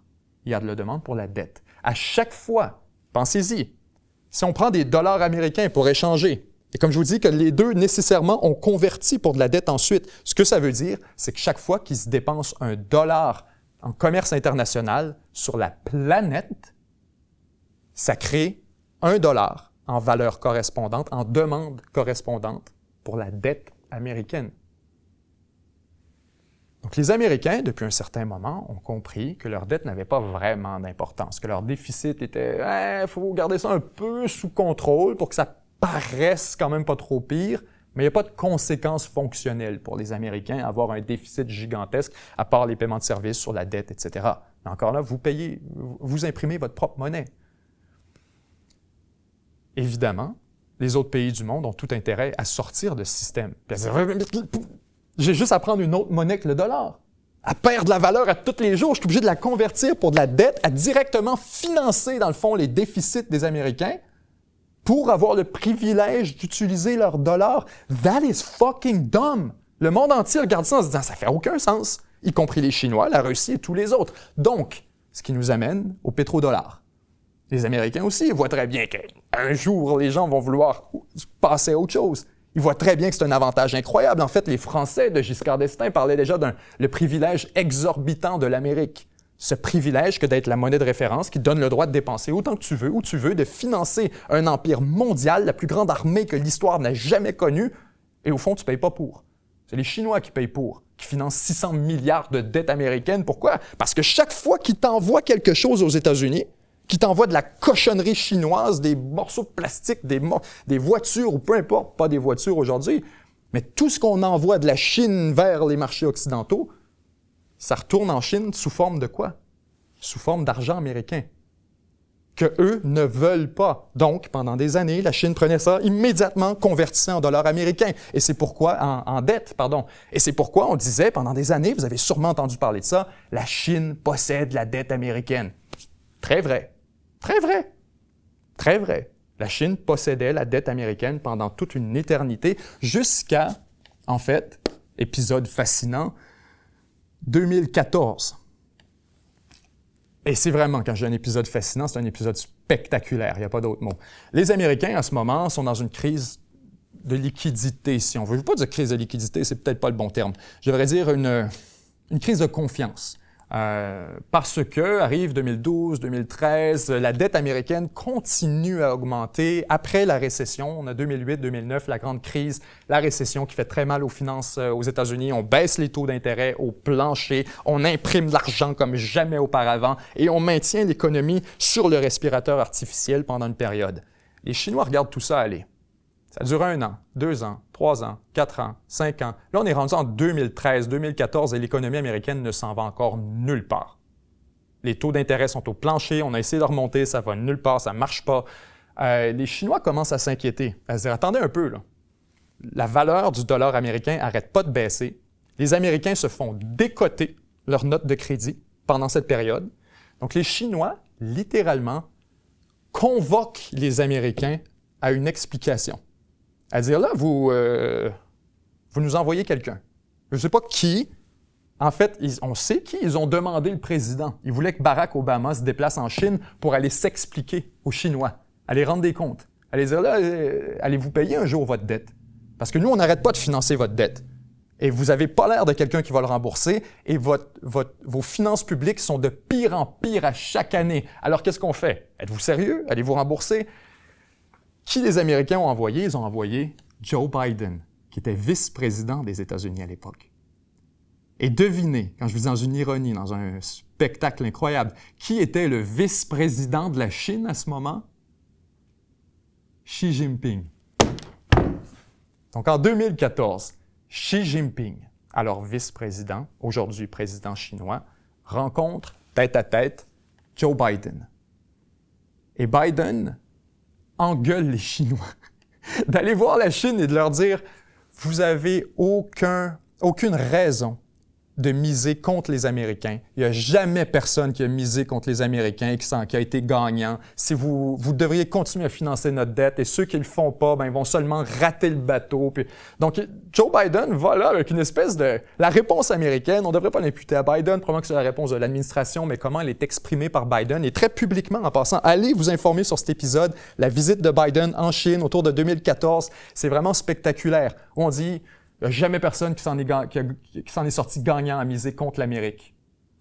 il y a de la demande pour la dette. À chaque fois, pensez-y, si on prend des dollars américains pour échanger, et comme je vous dis que les deux, nécessairement, ont converti pour de la dette ensuite, ce que ça veut dire, c'est que chaque fois qu'il se dépense un dollar en commerce international sur la planète, ça crée un dollar en valeur correspondante, en demande correspondante pour la dette américaine. Donc, les Américains, depuis un certain moment, ont compris que leur dette n'avait pas vraiment d'importance, que leur déficit était « faut garder ça un peu sous contrôle pour que ça paraisse quand même pas trop pire », mais il n'y a pas de conséquences fonctionnelles pour les Américains à avoir un déficit gigantesque, à part les paiements de services sur la dette, etc. Mais encore là, vous payez, vous imprimez votre propre monnaie. Évidemment, les autres pays du monde ont tout intérêt à sortir de ce système. J'ai juste à prendre une autre monnaie que le dollar, à perdre de la valeur à tous les jours. Je suis obligé de la convertir pour de la dette, à directement financer, dans le fond, les déficits des Américains pour avoir le privilège d'utiliser leur dollar. That is fucking dumb! Le monde entier regarde ça en se disant « ça fait aucun sens », y compris les Chinois, la Russie et tous les autres. Donc, ce qui nous amène au pétrodollar. Les Américains aussi voient très bien qu'un jour, les gens vont vouloir passer à autre chose. Ils voient très bien que c'est un avantage incroyable. En fait, les Français de Giscard d'Estaing parlaient déjà le privilège exorbitant de l'Amérique. Ce privilège que d'être la monnaie de référence qui donne le droit de dépenser autant que tu veux, où tu veux, de financer un empire mondial, la plus grande armée que l'histoire n'a jamais connue, et au fond, tu ne payes pas pour. C'est les Chinois qui payent pour, qui financent 600 milliards de dettes américaines. Pourquoi? Parce que chaque fois qu'ils t'envoient quelque chose aux États-Unis, qui t'envoie de la cochonnerie chinoise, des morceaux de plastique, des voitures, ou peu importe, pas des voitures aujourd'hui, mais tout ce qu'on envoie de la Chine vers les marchés occidentaux, ça retourne en Chine sous forme de quoi? Sous forme d'argent américain, que eux ne veulent pas. Donc, pendant des années, la Chine prenait ça immédiatement, convertissait en dollars américains. Et c'est pourquoi, en dette, pardon. Et c'est pourquoi on disait, pendant des années, vous avez sûrement entendu parler de ça, la Chine possède la dette américaine. Très vrai. Très vrai. Très vrai. La Chine possédait la dette américaine pendant toute une éternité, jusqu'à, en fait, épisode fascinant, 2014. Et c'est vraiment, quand j'ai un épisode fascinant, c'est un épisode spectaculaire, il n'y a pas d'autre mot. Les Américains, en ce moment, sont dans une crise de liquidité, si on veut. Je ne veux pas dire crise de liquidité, c'est peut-être pas le bon terme. Je devrais dire une crise de confiance. Parce que arrive 2012, 2013, la dette américaine continue à augmenter. Après la récession, on a 2008, 2009, la grande crise, la récession qui fait très mal aux finances aux États-Unis. On baisse les taux d'intérêt au plancher, on imprime de l'argent comme jamais auparavant et on maintient l'économie sur le respirateur artificiel pendant une période. Les Chinois regardent tout ça aller. Ça dure 1 an, 2 ans, 3 ans, 4 ans, 5 ans. Là, on est rendu en 2013, 2014 et l'économie américaine ne s'en va encore nulle part. Les taux d'intérêt sont au plancher, on a essayé de remonter, ça va nulle part, ça ne marche pas. Les Chinois commencent à s'inquiéter, à se dire « attendez un peu, là. La valeur du dollar américain n'arrête pas de baisser. Les Américains se font décoter leur note de crédit pendant cette période. Donc, les Chinois, littéralement, convoquent les Américains à une explication. À dire, là, vous nous envoyez quelqu'un. Je ne sais pas qui. En fait, on sait qui. Ils ont demandé le président. Ils voulaient que Barack Obama se déplace en Chine pour aller s'expliquer aux Chinois, aller rendre des comptes, aller dire, là, allez-vous payer un jour votre dette? Parce que nous, on n'arrête pas de financer votre dette. Et vous n'avez pas l'air de quelqu'un qui va le rembourser et vos finances publiques sont de pire en pire à chaque année. Alors, qu'est-ce qu'on fait? Êtes-vous sérieux? Allez-vous rembourser? Qui les Américains ont envoyé? Ils ont envoyé Joe Biden, qui était vice-président des États-Unis à l'époque. Et devinez, quand je vous dis dans une ironie, dans un spectacle incroyable, qui était le vice-président de la Chine à ce moment? Xi Jinping. Donc en 2014, Xi Jinping, alors vice-président, aujourd'hui président chinois, rencontre tête à tête Joe Biden. Et Biden engueule les Chinois d'aller voir la Chine et de leur dire « Vous avez aucune raison de miser contre les Américains. Il n'y a jamais personne qui a misé contre les Américains et qui a été gagnant. Si vous devriez continuer à financer notre dette et ceux qui ne le font pas, ils vont seulement rater le bateau. » Donc, Joe Biden va là avec une espèce de... La réponse américaine, on ne devrait pas l'imputer à Biden, probablement que c'est la réponse de l'administration, mais comment elle est exprimée par Biden et très publiquement en passant. Allez vous informer sur cet épisode, la visite de Biden en Chine autour de 2014. C'est vraiment spectaculaire. Où on dit... Il n'y a jamais personne qui s'en est sorti gagnant à miser contre l'Amérique.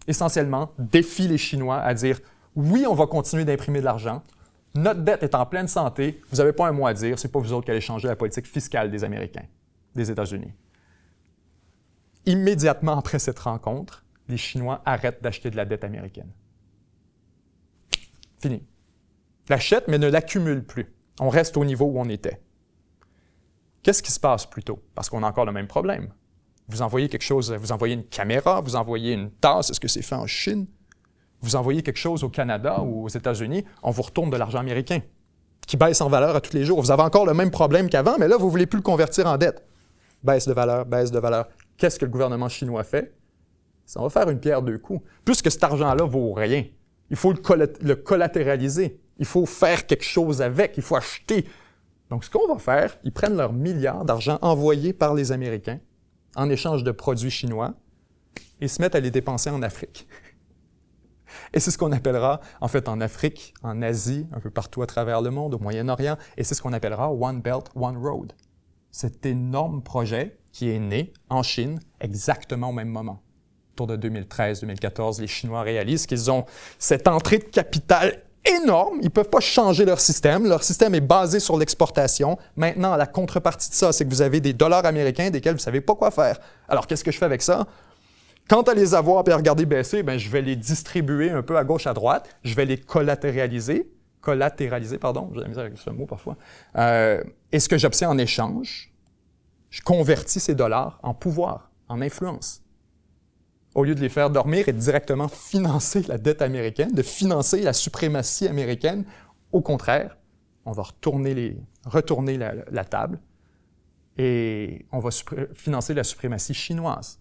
Essentiellement, défie les Chinois à dire « Oui, on va continuer d'imprimer de l'argent. Notre dette est en pleine santé. Vous n'avez pas un mot à dire. C'est pas vous autres qui allez changer la politique fiscale des Américains, des États-Unis. » Immédiatement après cette rencontre, les Chinois arrêtent d'acheter de la dette américaine. Fini. L'achètent, mais ne l'accumulent plus. On reste au niveau où on était. Qu'est-ce qui se passe plutôt? Parce qu'on a encore le même problème. Vous envoyez quelque chose, vous envoyez une caméra, vous envoyez une tasse, est-ce que c'est fait en Chine? Vous envoyez quelque chose au Canada ou aux États-Unis, on vous retourne de l'argent américain, qui baisse en valeur à tous les jours. Vous avez encore le même problème qu'avant, mais là, vous ne voulez plus le convertir en dette. Baisse de valeur, baisse de valeur. Qu'est-ce que le gouvernement chinois fait? Ça va faire une pierre deux coups. Puisque cet argent-là vaut rien, il faut le collatéraliser. Il faut faire quelque chose avec, il faut acheter. Donc, ce qu'on va faire, ils prennent leurs milliards d'argent envoyés par les Américains en échange de produits chinois et se mettent à les dépenser en Afrique. Et c'est ce qu'on appellera, en fait, en Afrique, en Asie, un peu partout à travers le monde, au Moyen-Orient, et c'est ce qu'on appellera One Belt, One Road. Cet énorme projet qui est né en Chine exactement au même moment. Autour de 2013-2014, les Chinois réalisent qu'ils ont cette entrée de capital énorme. Ils ne peuvent pas changer leur système. Leur système est basé sur l'exportation. Maintenant, la contrepartie de ça, c'est que vous avez des dollars américains desquels vous ne savez pas quoi faire. Alors, qu'est-ce que je fais avec ça? Quant à les avoir et à regarder baisser, je vais les distribuer un peu à gauche, à droite. Je vais les collatéraliser, j'ai de la misère avec ce mot parfois. Et ce que j'obtiens en échange, je convertis ces dollars en pouvoir, en influence. Au lieu de les faire dormir et de directement financer la dette américaine, de financer la suprématie américaine, au contraire, on va retourner la table et on va financer la suprématie chinoise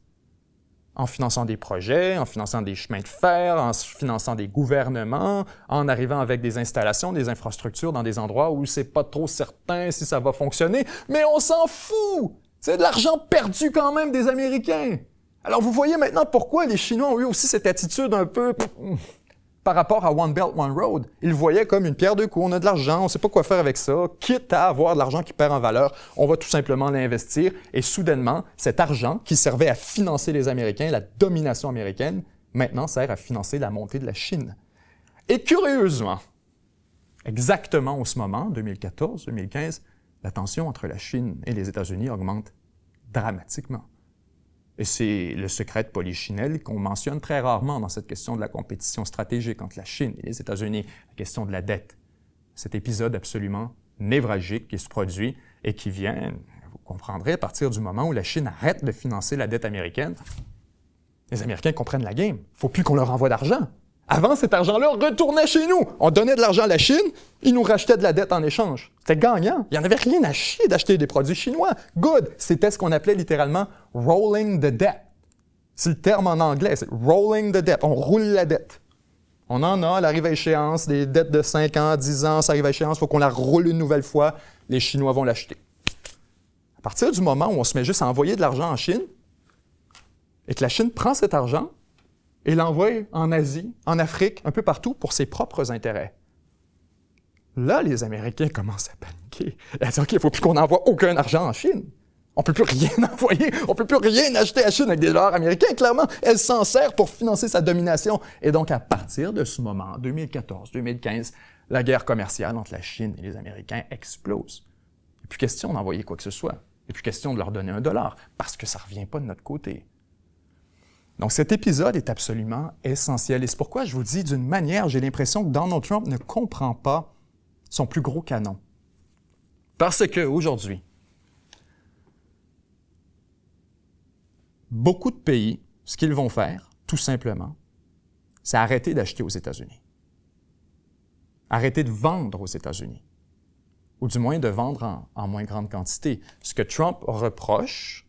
en finançant des projets, en finançant des chemins de fer, en finançant des gouvernements, en arrivant avec des installations, des infrastructures dans des endroits où c'est pas trop certain si ça va fonctionner, mais on s'en fout! C'est de l'argent perdu quand même des Américains! Alors, vous voyez maintenant pourquoi les Chinois ont eu aussi cette attitude un peu par rapport à One Belt, One Road. Ils le voyaient comme une pierre deux coups. On a de l'argent, on ne sait pas quoi faire avec ça. Quitte à avoir de l'argent qui perd en valeur, on va tout simplement l'investir. Et soudainement, cet argent qui servait à financer les Américains, la domination américaine, maintenant sert à financer la montée de la Chine. Et curieusement, exactement en ce moment, 2014-2015, la tension entre la Chine et les États-Unis augmente dramatiquement. Et c'est le secret de Polichinelle qu'on mentionne très rarement dans cette question de la compétition stratégique entre la Chine et les États-Unis, la question de la dette. Cet épisode absolument névralgique qui se produit et qui vient, vous comprendrez, à partir du moment où la Chine arrête de financer la dette américaine. Les Américains comprennent la game. Il ne faut plus qu'on leur envoie d'argent. Avant, cet argent-là retournait chez nous. On donnait de l'argent à la Chine, ils nous rachetaient de la dette en échange. C'était gagnant. Il n'y en avait rien à chier d'acheter des produits chinois. Good. C'était ce qu'on appelait littéralement « rolling the debt ». C'est le terme en anglais, c'est « rolling the debt ». On roule la dette. On en a, elle arrive à échéance, des dettes de 5 ans, 10 ans, ça arrive à échéance, il faut qu'on la roule une nouvelle fois. Les Chinois vont l'acheter. À partir du moment où on se met juste à envoyer de l'argent en Chine et que la Chine prend cet argent et l'envoie en Asie, en Afrique, un peu partout pour ses propres intérêts. Là, les Américains commencent à paniquer. Ils disent « OK, il ne faut plus qu'on envoie aucun argent en Chine. On ne peut plus rien envoyer, on ne peut plus rien acheter à Chine avec des dollars américains. Clairement, elle s'en sert pour financer sa domination. Et donc, à partir de ce moment, 2014-2015, la guerre commerciale entre la Chine et les Américains explose. Il n'est plus question d'envoyer quoi que ce soit. Il n'est plus question de leur donner $1, parce que ça ne revient pas de notre côté. Donc, cet épisode est absolument essentiel. Et c'est pourquoi je vous dis, d'une manière, j'ai l'impression que Donald Trump ne comprend pas son plus gros canon. Parce qu'aujourd'hui, beaucoup de pays, ce qu'ils vont faire, tout simplement, c'est arrêter d'acheter aux États-Unis. Arrêter de vendre aux États-Unis. Ou du moins de vendre en moins grande quantité. Ce que Trump reproche,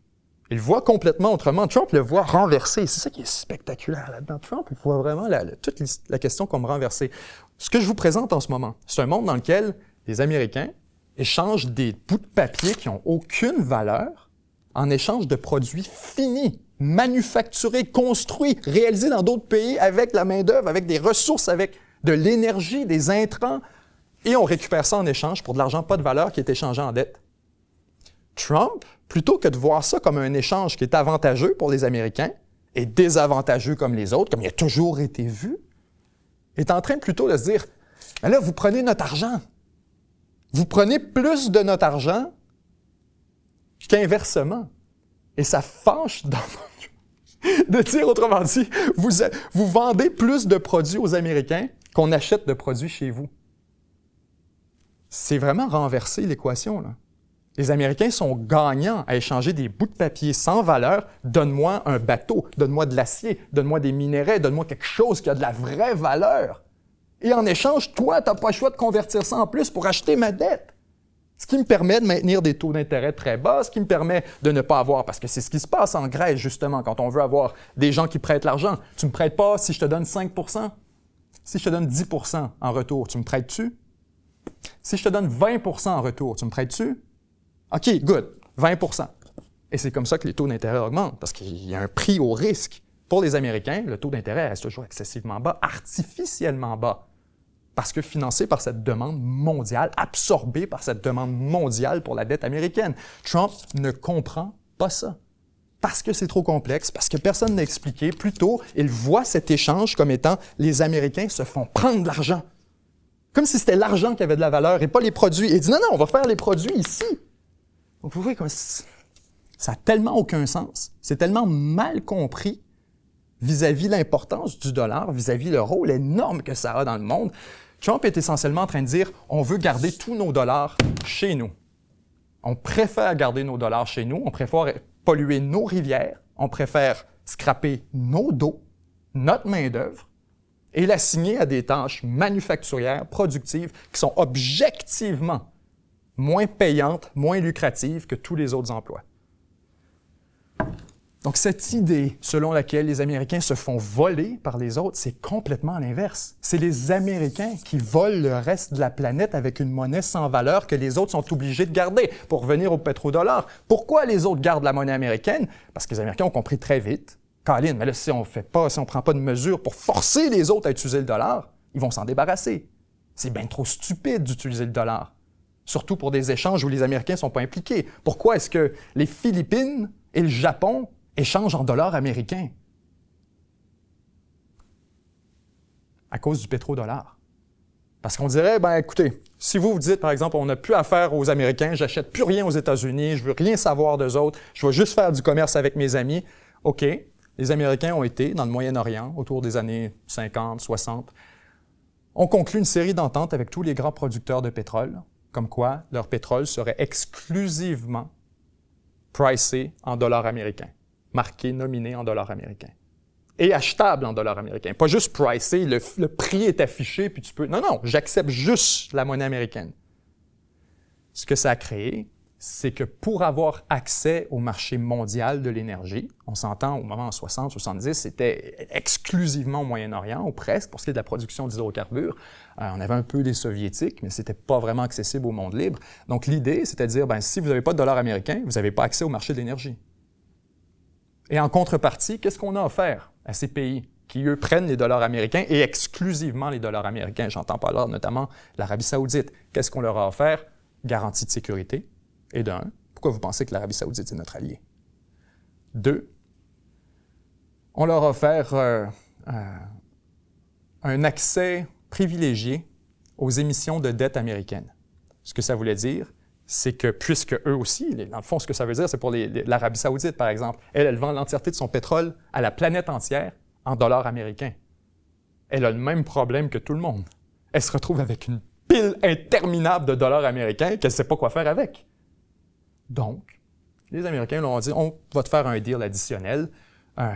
il le voit complètement autrement. Trump le voit renversé. C'est ça qui est spectaculaire là-dedans. Trump, il voit vraiment toute la question comme renversée. Ce que je vous présente en ce moment, c'est un monde dans lequel les Américains échangent des bouts de papier qui n'ont aucune valeur en échange de produits finis, manufacturés, construits, réalisés dans d'autres pays avec la main-d'œuvre, avec des ressources, avec de l'énergie, des intrants, et on récupère ça en échange pour de l'argent pas de valeur qui est échangé en dette. Trump, plutôt que de voir ça comme un échange qui est avantageux pour les Américains et désavantageux comme les autres, comme il a toujours été vu, est en train plutôt de se dire « Mais là, vous prenez notre argent. Vous prenez plus de notre argent qu'inversement. » Et ça fâche de dire autrement dit, vous vendez plus de produits aux Américains qu'on achète de produits chez vous. C'est vraiment renverser l'équation, là. Les Américains sont gagnants à échanger des bouts de papier sans valeur. Donne-moi un bateau, donne-moi de l'acier, donne-moi des minéraux, donne-moi quelque chose qui a de la vraie valeur. Et en échange, toi, tu n'as pas le choix de convertir ça en plus pour acheter ma dette. Ce qui me permet de maintenir des taux d'intérêt très bas, ce qui me permet de ne pas avoir, parce que c'est ce qui se passe en Grèce, justement, quand on veut avoir des gens qui prêtent l'argent. Tu ne me prêtes pas si je te donne 5 %. Si je te donne 10 % en retour, tu me prêtes-tu? Si je te donne 20 % en retour, tu me prêtes-tu? OK, good, 20 %. Et c'est comme ça que les taux d'intérêt augmentent, parce qu'il y a un prix au risque. Pour les Américains, le taux d'intérêt reste toujours excessivement bas, artificiellement bas, parce que financé par cette demande mondiale, absorbé par cette demande mondiale pour la dette américaine. Trump ne comprend pas ça, parce que c'est trop complexe, parce que personne n'a expliqué. Plutôt, il voit cet échange comme étant les Américains se font prendre de l'argent, comme si c'était l'argent qui avait de la valeur et pas les produits. Et il dit non, on va faire les produits ici. Donc, vous voyez, ça n'a tellement aucun sens. C'est tellement mal compris vis-à-vis l'importance du dollar, vis-à-vis le rôle énorme que ça a dans le monde. Trump est essentiellement en train de dire on veut garder tous nos dollars chez nous. On préfère garder nos dollars chez nous, on préfère polluer nos rivières, on préfère scraper nos dos, notre main-d'œuvre, et l'assigner à des tâches manufacturières, productives, qui sont objectivement moins payantes, moins lucratives que tous les autres emplois. Donc, cette idée selon laquelle les Américains se font voler par les autres, c'est complètement l'inverse. C'est les Américains qui volent le reste de la planète avec une monnaie sans valeur que les autres sont obligés de garder. Pour revenir au pétrodollar, pourquoi les autres gardent la monnaie américaine? Parce que les Américains ont compris très vite, Colin, mais là, si on ne prend pas de mesures pour forcer les autres à utiliser le dollar, ils vont s'en débarrasser. C'est bien trop stupide d'utiliser le dollar. Surtout pour des échanges où les Américains ne sont pas impliqués. Pourquoi est-ce que les Philippines et le Japon échangent en dollars américains? À cause du pétrodollar. Parce qu'on dirait, écoutez, si vous dites, par exemple, on n'a plus affaire aux Américains, j'achète plus rien aux États-Unis, je veux rien savoir d'eux autres, je veux juste faire du commerce avec mes amis. OK, les Américains ont été, dans le Moyen-Orient, autour des années 50, 60, ont conclu une série d'ententes avec tous les grands producteurs de pétrole, comme quoi leur pétrole serait exclusivement pricé en dollars américains, marqué, nominé en dollars américains, et achetable en dollars américains. Pas juste pricé, le prix est affiché, puis tu peux... Non, j'accepte juste la monnaie américaine. Ce que ça a créé, c'est que pour avoir accès au marché mondial de l'énergie, on s'entend au moment en 60, 70, c'était exclusivement au Moyen-Orient, ou presque, pour ce qui est de la production d'hydrocarbures. On avait un peu les Soviétiques, mais c'était pas vraiment accessible au monde libre. Donc l'idée, c'était de dire, si vous n'avez pas de dollars américains, vous n'avez pas accès au marché de l'énergie. Et en contrepartie, qu'est-ce qu'on a offert à ces pays qui, eux, prennent les dollars américains et exclusivement les dollars américains? J'entends par là notamment l'Arabie saoudite. Qu'est-ce qu'on leur a offert? Garantie de sécurité. Et d'un, pourquoi Pourquoi vous pensez que l'Arabie saoudite est notre allié? 2, on leur a offert un accès privilégié aux émissions de dette américaines. Ce que ça voulait dire, c'est que puisque eux aussi, dans le fond, ce que ça veut dire, c'est pour l'Arabie saoudite, par exemple, elle vend l'entièreté de son pétrole à la planète entière en dollars américains. Elle a le même problème que tout le monde. Elle se retrouve avec une pile interminable de dollars américains qu'elle ne sait pas quoi faire avec. Donc, les Américains leur ont dit, on va te faire un deal additionnel.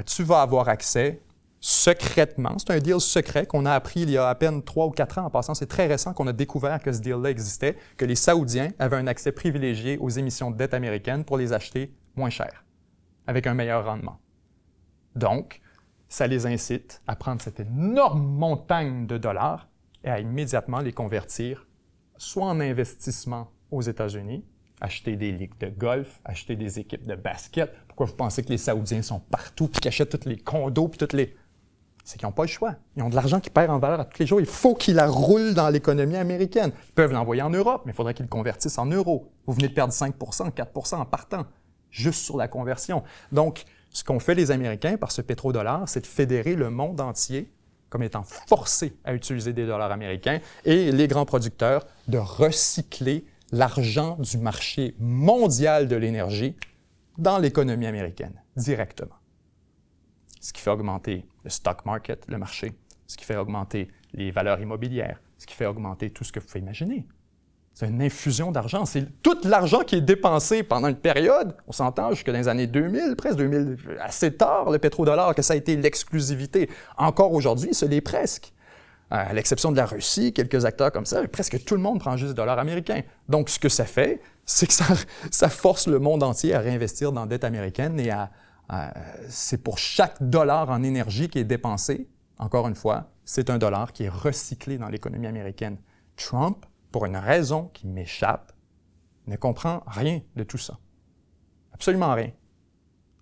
Tu vas avoir accès secrètement. C'est un deal secret qu'on a appris il y a à peine 3 ou 4 ans. En passant, c'est très récent qu'on a découvert que ce deal-là existait, que les Saoudiens avaient un accès privilégié aux émissions de dette américaines pour les acheter moins cher, avec un meilleur rendement. Donc, ça les incite à prendre cette énorme montagne de dollars et à immédiatement les convertir soit en investissement aux États-Unis, acheter des ligues de golf, acheter des équipes de basket. Pourquoi vous pensez que les Saoudiens sont partout et qu'ils achètent tous les condos puis toutes les... C'est qu'ils n'ont pas le choix. Ils ont de l'argent qui perd en valeur à tous les jours. Il faut qu'ils la roulent dans l'économie américaine. Ils peuvent l'envoyer en Europe, mais il faudrait qu'ils le convertissent en euros. Vous venez de perdre 5 4 en partant, juste sur la conversion. Donc, ce qu'ont fait les Américains par ce pétrodollar, c'est de fédérer le monde entier comme étant forcés à utiliser des dollars américains et les grands producteurs de recycler l'argent du marché mondial de l'énergie dans l'économie américaine, directement. Ce qui fait augmenter le stock market, le marché, ce qui fait augmenter les valeurs immobilières, ce qui fait augmenter tout ce que vous pouvez imaginer. C'est une infusion d'argent. C'est tout l'argent qui est dépensé pendant une période, on s'entend jusque dans les années 2000, presque 2000, assez tard, le pétrodollar, que ça a été l'exclusivité. Encore aujourd'hui, ce l'est presque. À l'exception de la Russie, quelques acteurs comme ça, presque tout le monde prend juste des dollars américains. Donc, ce que ça fait, c'est que ça force le monde entier à réinvestir dans la dette américaine et c'est pour chaque dollar en énergie qui est dépensé, encore une fois, c'est un dollar qui est recyclé dans l'économie américaine. Trump, pour une raison qui m'échappe, ne comprend rien de tout ça. Absolument rien.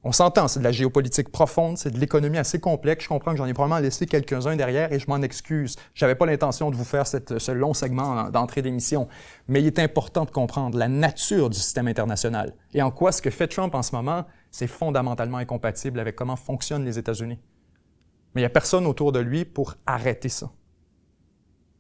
On s'entend, c'est de la géopolitique profonde, c'est de l'économie assez complexe. Je comprends que j'en ai probablement laissé quelques-uns derrière et je m'en excuse. Je n'avais pas l'intention de vous faire ce long segment d'entrée d'émission, mais il est important de comprendre la nature du système international et en quoi ce que fait Trump en ce moment, c'est fondamentalement incompatible avec comment fonctionnent les États-Unis. Mais il n'y a personne autour de lui pour arrêter ça.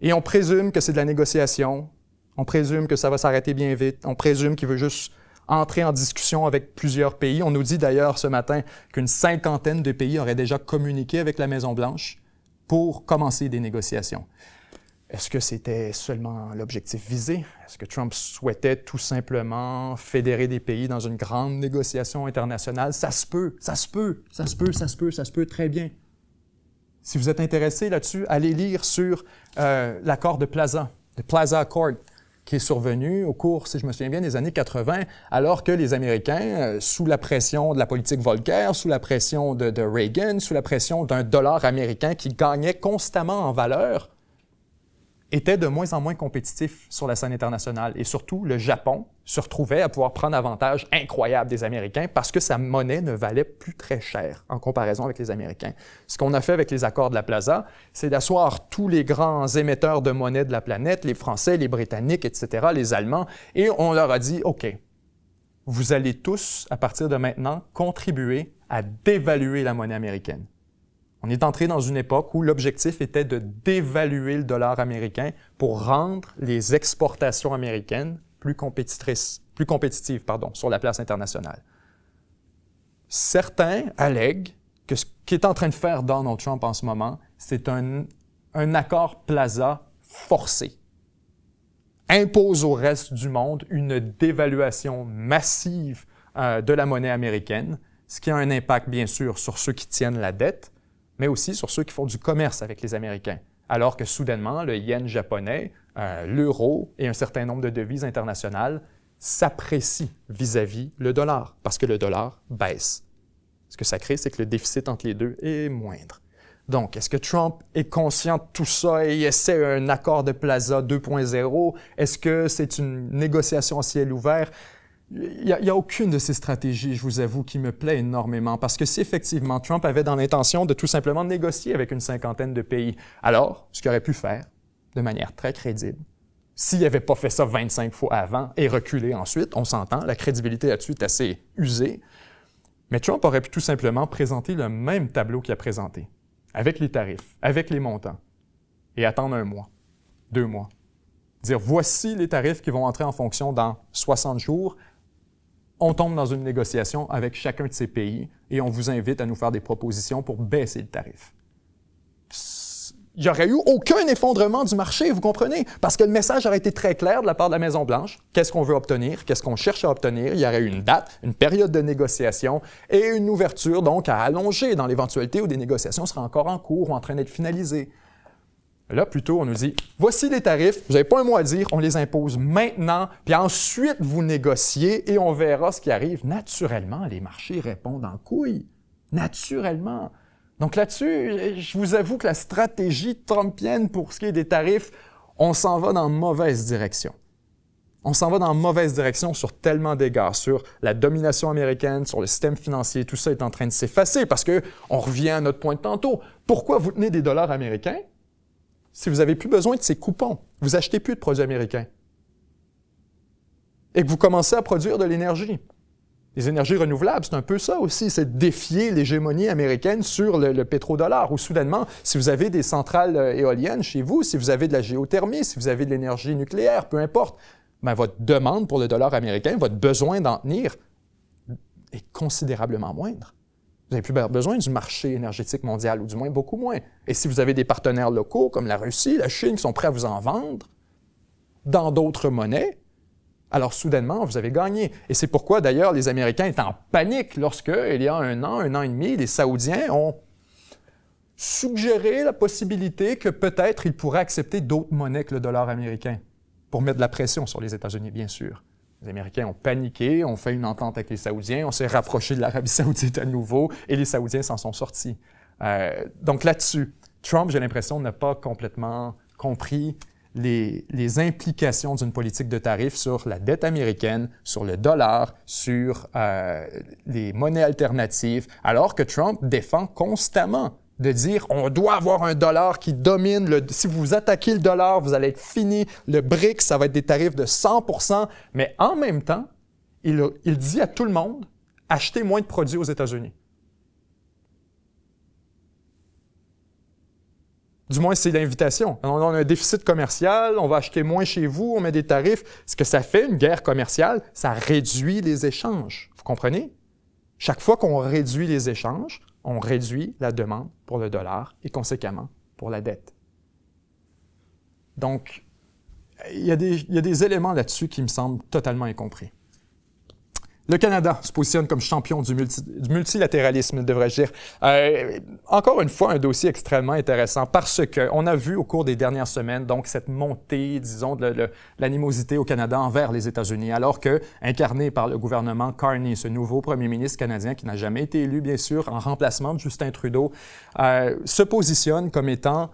Et on présume que c'est de la négociation, on présume que ça va s'arrêter bien vite, on présume qu'il veut juste entrer en discussion avec plusieurs pays. On nous dit d'ailleurs ce matin qu'une 50aine de pays auraient déjà communiqué avec la Maison-Blanche pour commencer des négociations. Est-ce que c'était seulement l'objectif visé? Est-ce que Trump souhaitait tout simplement fédérer des pays dans une grande négociation internationale? Ça se peut très bien. Si vous êtes intéressé là-dessus, allez lire sur l'accord de Plaza, le Plaza Accord, qui est survenu au cours, si je me souviens bien, des années 80, alors que les Américains, sous la pression de la politique Volcker, sous la pression de Reagan, sous la pression d'un dollar américain qui gagnait constamment en valeur, étaient de moins en moins compétitifs sur la scène internationale. Et surtout, le Japon se retrouvait à pouvoir prendre avantage incroyable des Américains parce que sa monnaie ne valait plus très cher en comparaison avec les Américains. Ce qu'on a fait avec les accords de la Plaza, c'est d'asseoir tous les grands émetteurs de monnaie de la planète, les Français, les Britanniques, etc., les Allemands, et on leur a dit, OK, vous allez tous, à partir de maintenant, contribuer à dévaluer la monnaie américaine. On est entré dans une époque où l'objectif était de dévaluer le dollar américain pour rendre les exportations américaines plus compétitives sur la place internationale. Certains allèguent que ce qu'est en train de faire Donald Trump en ce moment, c'est un accord Plaza forcé. Impose au reste du monde une dévaluation massive de la monnaie américaine, ce qui a un impact bien sûr sur ceux qui tiennent la dette, mais aussi sur ceux qui font du commerce avec les Américains. Alors que soudainement, le yen japonais, l'euro et un certain nombre de devises internationales s'apprécient vis-à-vis le dollar, parce que le dollar baisse. Ce que ça crée, c'est que le déficit entre les deux est moindre. Donc, est-ce que Trump est conscient de tout ça et essaie un accord de Plaza 2.0? Est-ce que c'est une négociation à ciel ouvert? Il n'y a aucune de ces stratégies, je vous avoue, qui me plaît énormément, parce que si effectivement Trump avait dans l'intention de tout simplement négocier avec une 50aine de pays, alors ce qu'il aurait pu faire, de manière très crédible, s'il n'avait pas fait ça 25 fois avant et reculé ensuite, on s'entend, la crédibilité là-dessus est assez usée. Mais Trump aurait pu tout simplement présenter le même tableau qu'il a présenté, avec les tarifs, avec les montants, et attendre 1 mois, 2 mois. Dire, voici les tarifs qui vont entrer en fonction dans 60 jours. On tombe dans une négociation avec chacun de ces pays et on vous invite à nous faire des propositions pour baisser le tarif. Il n'y aurait eu aucun effondrement du marché, vous comprenez? Parce que le message aurait été très clair de la part de la Maison-Blanche. Qu'est-ce qu'on veut obtenir? Qu'est-ce qu'on cherche à obtenir? Il y aurait eu une date, une période de négociation et une ouverture donc à allonger dans l'éventualité où des négociations seraient encore en cours ou en train d'être finalisées. Là, plutôt, on nous dit, voici les tarifs, vous n'avez pas un mot à dire, on les impose maintenant, puis ensuite vous négociez et on verra ce qui arrive. Naturellement, les marchés répondent en couilles. Naturellement. Donc là-dessus, je vous avoue que la stratégie trumpienne pour ce qui est des tarifs, on s'en va dans mauvaise direction. On s'en va dans mauvaise direction sur tellement d'égards, sur la domination américaine, sur le système financier, tout ça est en train de s'effacer parce que on revient à notre point de tantôt. Pourquoi vous tenez des dollars américains si vous n'avez plus besoin de ces coupons? Vous achetez plus de produits américains. Et que vous commencez à produire de l'énergie. Les énergies renouvelables, c'est un peu ça aussi, c'est de défier l'hégémonie américaine sur le pétrodollar, où soudainement, si vous avez des centrales éoliennes chez vous, si vous avez de la géothermie, si vous avez de l'énergie nucléaire, peu importe, bien, votre demande pour le dollar américain, votre besoin d'en tenir est considérablement moindre. Vous n'avez plus besoin du marché énergétique mondial, ou du moins beaucoup moins. Et si vous avez des partenaires locaux comme la Russie, la Chine, qui sont prêts à vous en vendre dans d'autres monnaies, alors soudainement, vous avez gagné. Et c'est pourquoi, d'ailleurs, les Américains étaient en panique lorsque, il y a 1 an et demi, les Saoudiens ont suggéré la possibilité que peut-être ils pourraient accepter d'autres monnaies que le dollar américain pour mettre de la pression sur les États-Unis, bien sûr. Les Américains ont paniqué, ont fait une entente avec les Saoudiens, on s'est rapproché de l'Arabie saoudite à nouveau et les Saoudiens s'en sont sortis. Donc là-dessus, Trump, j'ai l'impression, n'a pas complètement compris les implications d'une politique de tarifs sur la dette américaine, sur le dollar, sur les monnaies alternatives, alors que Trump défend constamment de dire on doit avoir un dollar qui domine. Si vous attaquez le dollar, vous allez être fini. Le BRICS, ça va être des tarifs de 100%. Mais en même temps, il dit à tout le monde achetez moins de produits aux États-Unis. Du moins, c'est l'invitation. On a un déficit commercial, on va acheter moins chez vous, on met des tarifs. Ce que ça fait, une guerre commerciale, ça réduit les échanges. Vous comprenez? Chaque fois qu'on réduit les échanges, on réduit la demande pour le dollar et conséquemment pour la dette. Donc, il y a des éléments là-dessus qui me semblent totalement incompris. Le Canada se positionne comme champion du multilatéralisme, devrais-je dire. Encore une fois, un dossier extrêmement intéressant parce qu'on a vu au cours des dernières semaines donc cette montée, disons, de l'animosité au Canada envers les États-Unis, alors que, incarné par le gouvernement Carney, ce nouveau premier ministre canadien qui n'a jamais été élu, bien sûr, en remplacement de Justin Trudeau, se positionne comme étant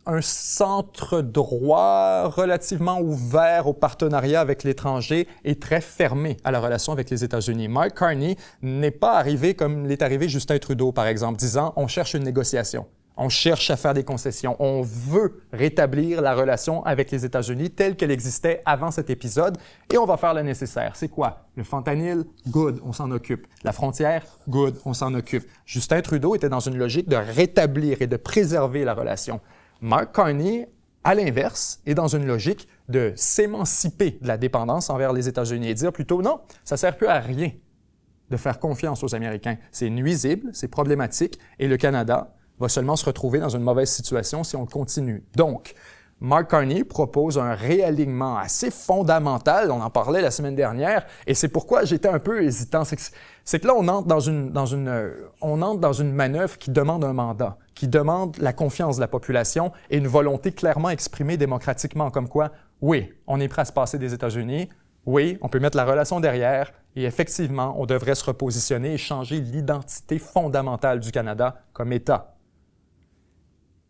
un centre-droit relativement ouvert au partenariat avec l'étranger et très fermé à la relation avec les États-Unis. Mark Carney n'est pas arrivé comme l'est arrivé Justin Trudeau, par exemple, disant « on cherche une négociation, on cherche à faire des concessions, on veut rétablir la relation avec les États-Unis telle qu'elle existait avant cet épisode et on va faire le nécessaire. » C'est quoi? Le fentanyl? Good, on s'en occupe. La frontière? Good, on s'en occupe. Justin Trudeau était dans une logique de rétablir et de préserver la relation. Mark Carney, à l'inverse, est dans une logique de s'émanciper de la dépendance envers les États-Unis et dire plutôt non, ça ne sert plus à rien de faire confiance aux Américains. C'est nuisible, c'est problématique et le Canada va seulement se retrouver dans une mauvaise situation si on continue. Donc, Mark Carney propose un réalignement assez fondamental, on en parlait la semaine dernière, et c'est pourquoi j'étais un peu hésitant. C'est que là, on entre dans une manœuvre qui demande un mandat, qui demande la confiance de la population et une volonté clairement exprimée démocratiquement, comme quoi, oui, on est prêt à se passer des États-Unis, oui, on peut mettre la relation derrière, et effectivement, on devrait se repositionner et changer l'identité fondamentale du Canada comme État.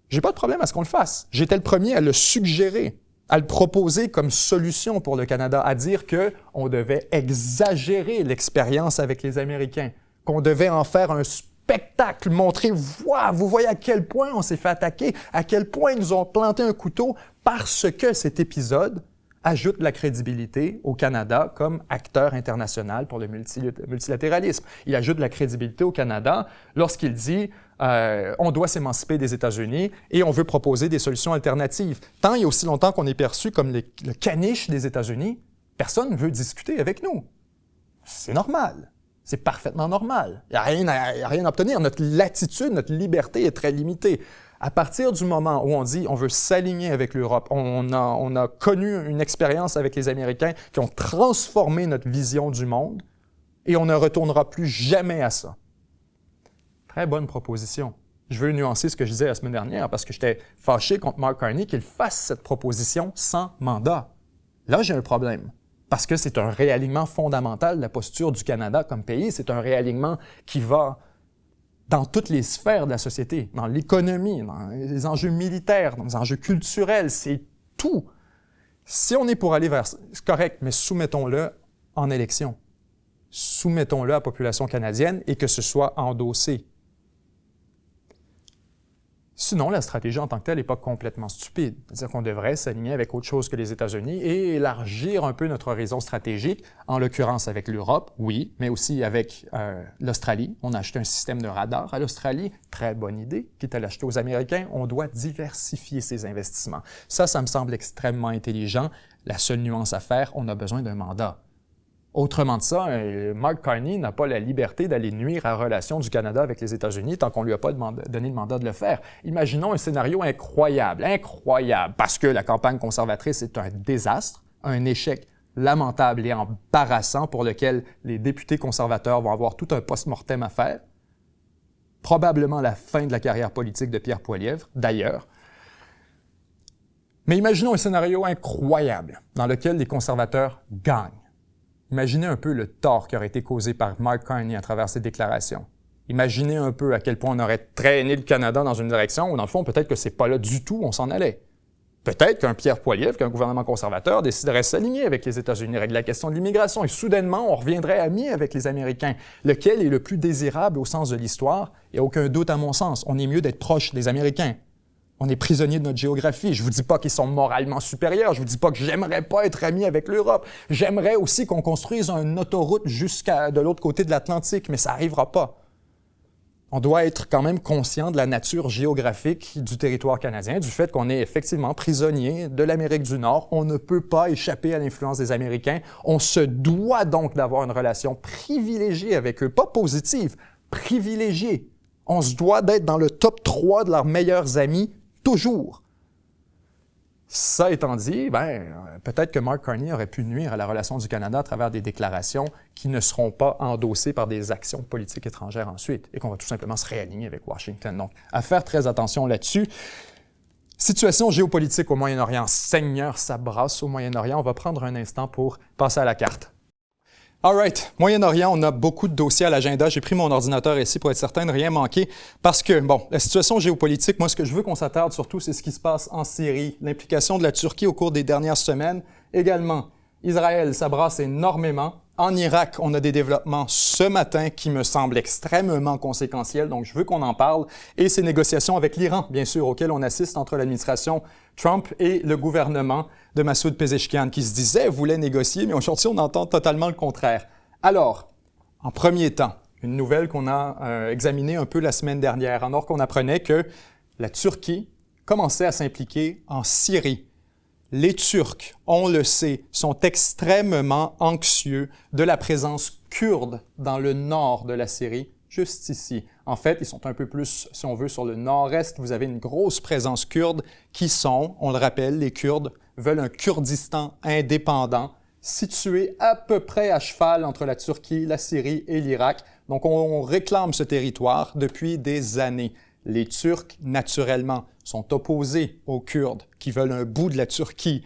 J'ai pas de problème à ce qu'on le fasse. J'étais le premier à le suggérer, à le proposer comme solution pour le Canada, à dire qu'on devait exagérer l'expérience avec les Américains, qu'on devait en faire spectacle, montrer, vous voyez à quel point on s'est fait attaquer, à quel point ils nous ont planté un couteau, parce que cet épisode ajoute de la crédibilité au Canada comme acteur international pour le multilatéralisme. Il ajoute de la crédibilité au Canada lorsqu'il dit on doit s'émanciper des États-Unis et on veut proposer des solutions alternatives. Tant et aussi longtemps qu'on est perçu comme le caniche des États-Unis, personne ne veut discuter avec nous. C'est normal. C'est parfaitement normal. Il n'y a rien à obtenir. Notre latitude, notre liberté est très limitée. À partir du moment où on dit on veut s'aligner avec l'Europe, on a connu une expérience avec les Américains qui ont transformé notre vision du monde et on ne retournera plus jamais à ça. Très bonne proposition. Je veux nuancer ce que je disais la semaine dernière parce que j'étais fâché contre Mark Carney qu'il fasse cette proposition sans mandat. Là, j'ai un problème. Parce que c'est un réalignement fondamental de la posture du Canada comme pays. C'est un réalignement qui va dans toutes les sphères de la société, dans l'économie, dans les enjeux militaires, dans les enjeux culturels, c'est tout. Si on est pour aller vers ça, c'est correct, mais soumettons-le en élection. Soumettons-le à la population canadienne et que ce soit endossé. Sinon, la stratégie en tant que telle n'est pas complètement stupide. C'est-à-dire qu'on devrait s'aligner avec autre chose que les États-Unis et élargir un peu notre horizon stratégique, en l'occurrence avec l'Europe, oui, mais aussi avec l'Australie. On a acheté un système de radar à l'Australie, très bonne idée, quitte à l'acheter aux Américains. On doit diversifier ses investissements. Ça me semble extrêmement intelligent. La seule nuance à faire, on a besoin d'un mandat. Autrement de ça, Mark Carney n'a pas la liberté d'aller nuire à la relation du Canada avec les États-Unis tant qu'on ne lui a pas donné le mandat de le faire. Imaginons un scénario incroyable, parce que la campagne conservatrice est un désastre, un échec lamentable et embarrassant pour lequel les députés conservateurs vont avoir tout un post-mortem à faire. Probablement la fin de la carrière politique de Pierre Poilievre, d'ailleurs. Mais imaginons un scénario incroyable dans lequel les conservateurs gagnent. Imaginez un peu le tort qui aurait été causé par Mark Carney à travers ses déclarations. Imaginez un peu à quel point on aurait traîné le Canada dans une direction où, dans le fond, peut-être que c'est pas là du tout où on s'en allait. Peut-être qu'un Pierre Poilievre, qu'un gouvernement conservateur déciderait de s'aligner avec les États-Unis, régler la question de l'immigration, et soudainement, on reviendrait amis avec les Américains. Lequel est le plus désirable au sens de l'histoire? Il n'y a aucun doute à mon sens. On est mieux d'être proche des Américains. On est prisonnier de notre géographie. Je vous dis pas qu'ils sont moralement supérieurs. Je vous dis pas que j'aimerais pas être ami avec l'Europe. J'aimerais aussi qu'on construise une autoroute jusqu'à de l'autre côté de l'Atlantique, mais ça n'arrivera pas. On doit être quand même conscient de la nature géographique du territoire canadien, du fait qu'on est effectivement prisonnier de l'Amérique du Nord. On ne peut pas échapper à l'influence des Américains. On se doit donc d'avoir une relation privilégiée avec eux, pas positive, privilégiée. On se doit d'être dans le top 3 de leurs meilleurs amis toujours. Ça étant dit, peut-être que Mark Carney aurait pu nuire à la relation du Canada à travers des déclarations qui ne seront pas endossées par des actions politiques étrangères ensuite et qu'on va tout simplement se réaligner avec Washington. Donc, à faire très attention là-dessus. Situation géopolitique au Moyen-Orient. Seigneur, ça brasse au Moyen-Orient. On va prendre un instant pour passer à la carte. All right. Moyen-Orient, on a beaucoup de dossiers à l'agenda. J'ai pris mon ordinateur ici pour être certain de rien manquer parce que, la situation géopolitique, moi, ce que je veux qu'on s'attarde surtout, c'est ce qui se passe en Syrie, l'implication de la Turquie au cours des dernières semaines. Également, Israël, ça brasse énormément. En Irak, on a des développements ce matin qui me semblent extrêmement conséquentiels, donc je veux qu'on en parle. Et ces négociations avec l'Iran, bien sûr, auxquelles on assiste entre l'administration Trump et le gouvernement de Massoud Pezeshkian, qui se disait voulait négocier, mais aujourd'hui, on entend totalement le contraire. Alors, en premier temps, une nouvelle qu'on a examinée un peu la semaine dernière, alors qu'on apprenait que la Turquie commençait à s'impliquer en Syrie. Les Turcs, on le sait, sont extrêmement anxieux de la présence kurde dans le nord de la Syrie, juste ici. En fait, ils sont un peu plus, si on veut, sur le nord-est. Vous avez une grosse présence kurde qui sont, on le rappelle, les Kurdes veulent un Kurdistan indépendant, situé à peu près à cheval entre la Turquie, la Syrie et l'Irak. Donc, on réclame ce territoire depuis des années. Les Turcs, naturellement, sont opposés aux Kurdes qui veulent un bout de la Turquie.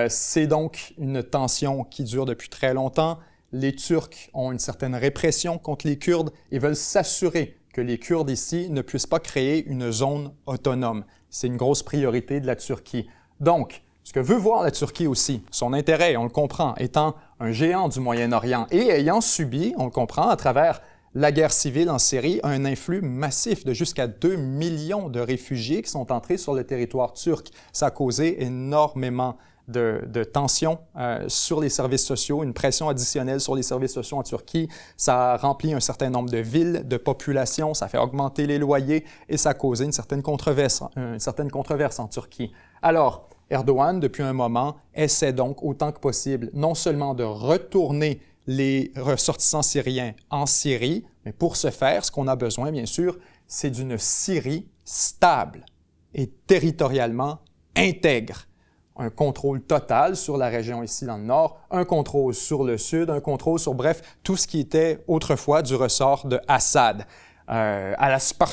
C'est donc une tension qui dure depuis très longtemps. Les Turcs ont une certaine répression contre les Kurdes et veulent s'assurer que les Kurdes ici ne puissent pas créer une zone autonome. C'est une grosse priorité de la Turquie. Donc, ce que veut voir la Turquie aussi, son intérêt, on le comprend, étant un géant du Moyen-Orient et ayant subi, on le comprend, à travers La guerre civile en Syrie a un influx massif de jusqu'à 2 millions de réfugiés qui sont entrés sur le territoire turc. Ça a causé énormément de tensions sur les services sociaux, une pression additionnelle sur les services sociaux en Turquie. Ça a rempli un certain nombre de villes, de populations, ça a fait augmenter les loyers et ça a causé une certaine controverse en Turquie. Alors, Erdogan, depuis un moment, essaie donc autant que possible non seulement de retourner les ressortissants syriens en Syrie, mais pour ce faire, ce qu'on a besoin, bien sûr, c'est d'une Syrie stable et territorialement intègre. Un contrôle total sur la région ici dans le nord, un contrôle sur le sud, un contrôle sur, bref, tout ce qui était autrefois du ressort de Assad.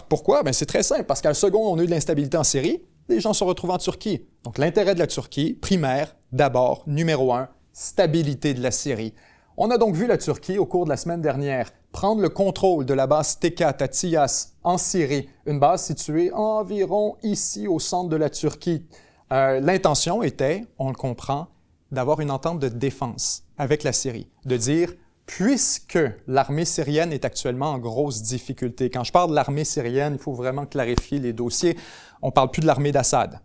Pourquoi? Bien, c'est très simple, parce qu'à la seconde, on a eu de l'instabilité en Syrie, les gens se retrouvent en Turquie. Donc, l'intérêt de la Turquie, primaire, d'abord, numéro 1, stabilité de la Syrie. On a donc vu la Turquie, au cours de la semaine dernière, prendre le contrôle de la base Tekat à Tiyas, en Syrie, une base située environ ici, au centre de la Turquie. L'intention était, on le comprend, d'avoir une entente de défense avec la Syrie, de dire, puisque l'armée syrienne est actuellement en grosse difficulté, quand je parle de l'armée syrienne, il faut vraiment clarifier les dossiers, on ne parle plus de l'armée d'Assad.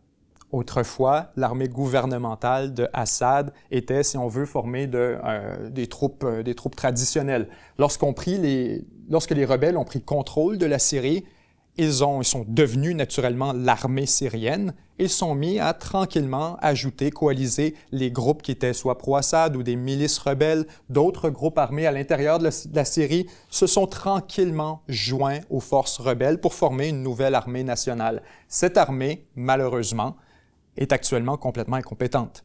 Autrefois, l'armée gouvernementale de Assad était, si on veut, formée des troupes traditionnelles. Lorsque les rebelles ont pris contrôle de la Syrie, ils sont devenus naturellement l'armée syrienne et sont mis à tranquillement ajouter, coaliser les groupes qui étaient soit pro-Assad ou des milices rebelles, d'autres groupes armés à l'intérieur de la Syrie se sont tranquillement joints aux forces rebelles pour former une nouvelle armée nationale. Cette armée, malheureusement, est actuellement complètement incompétente.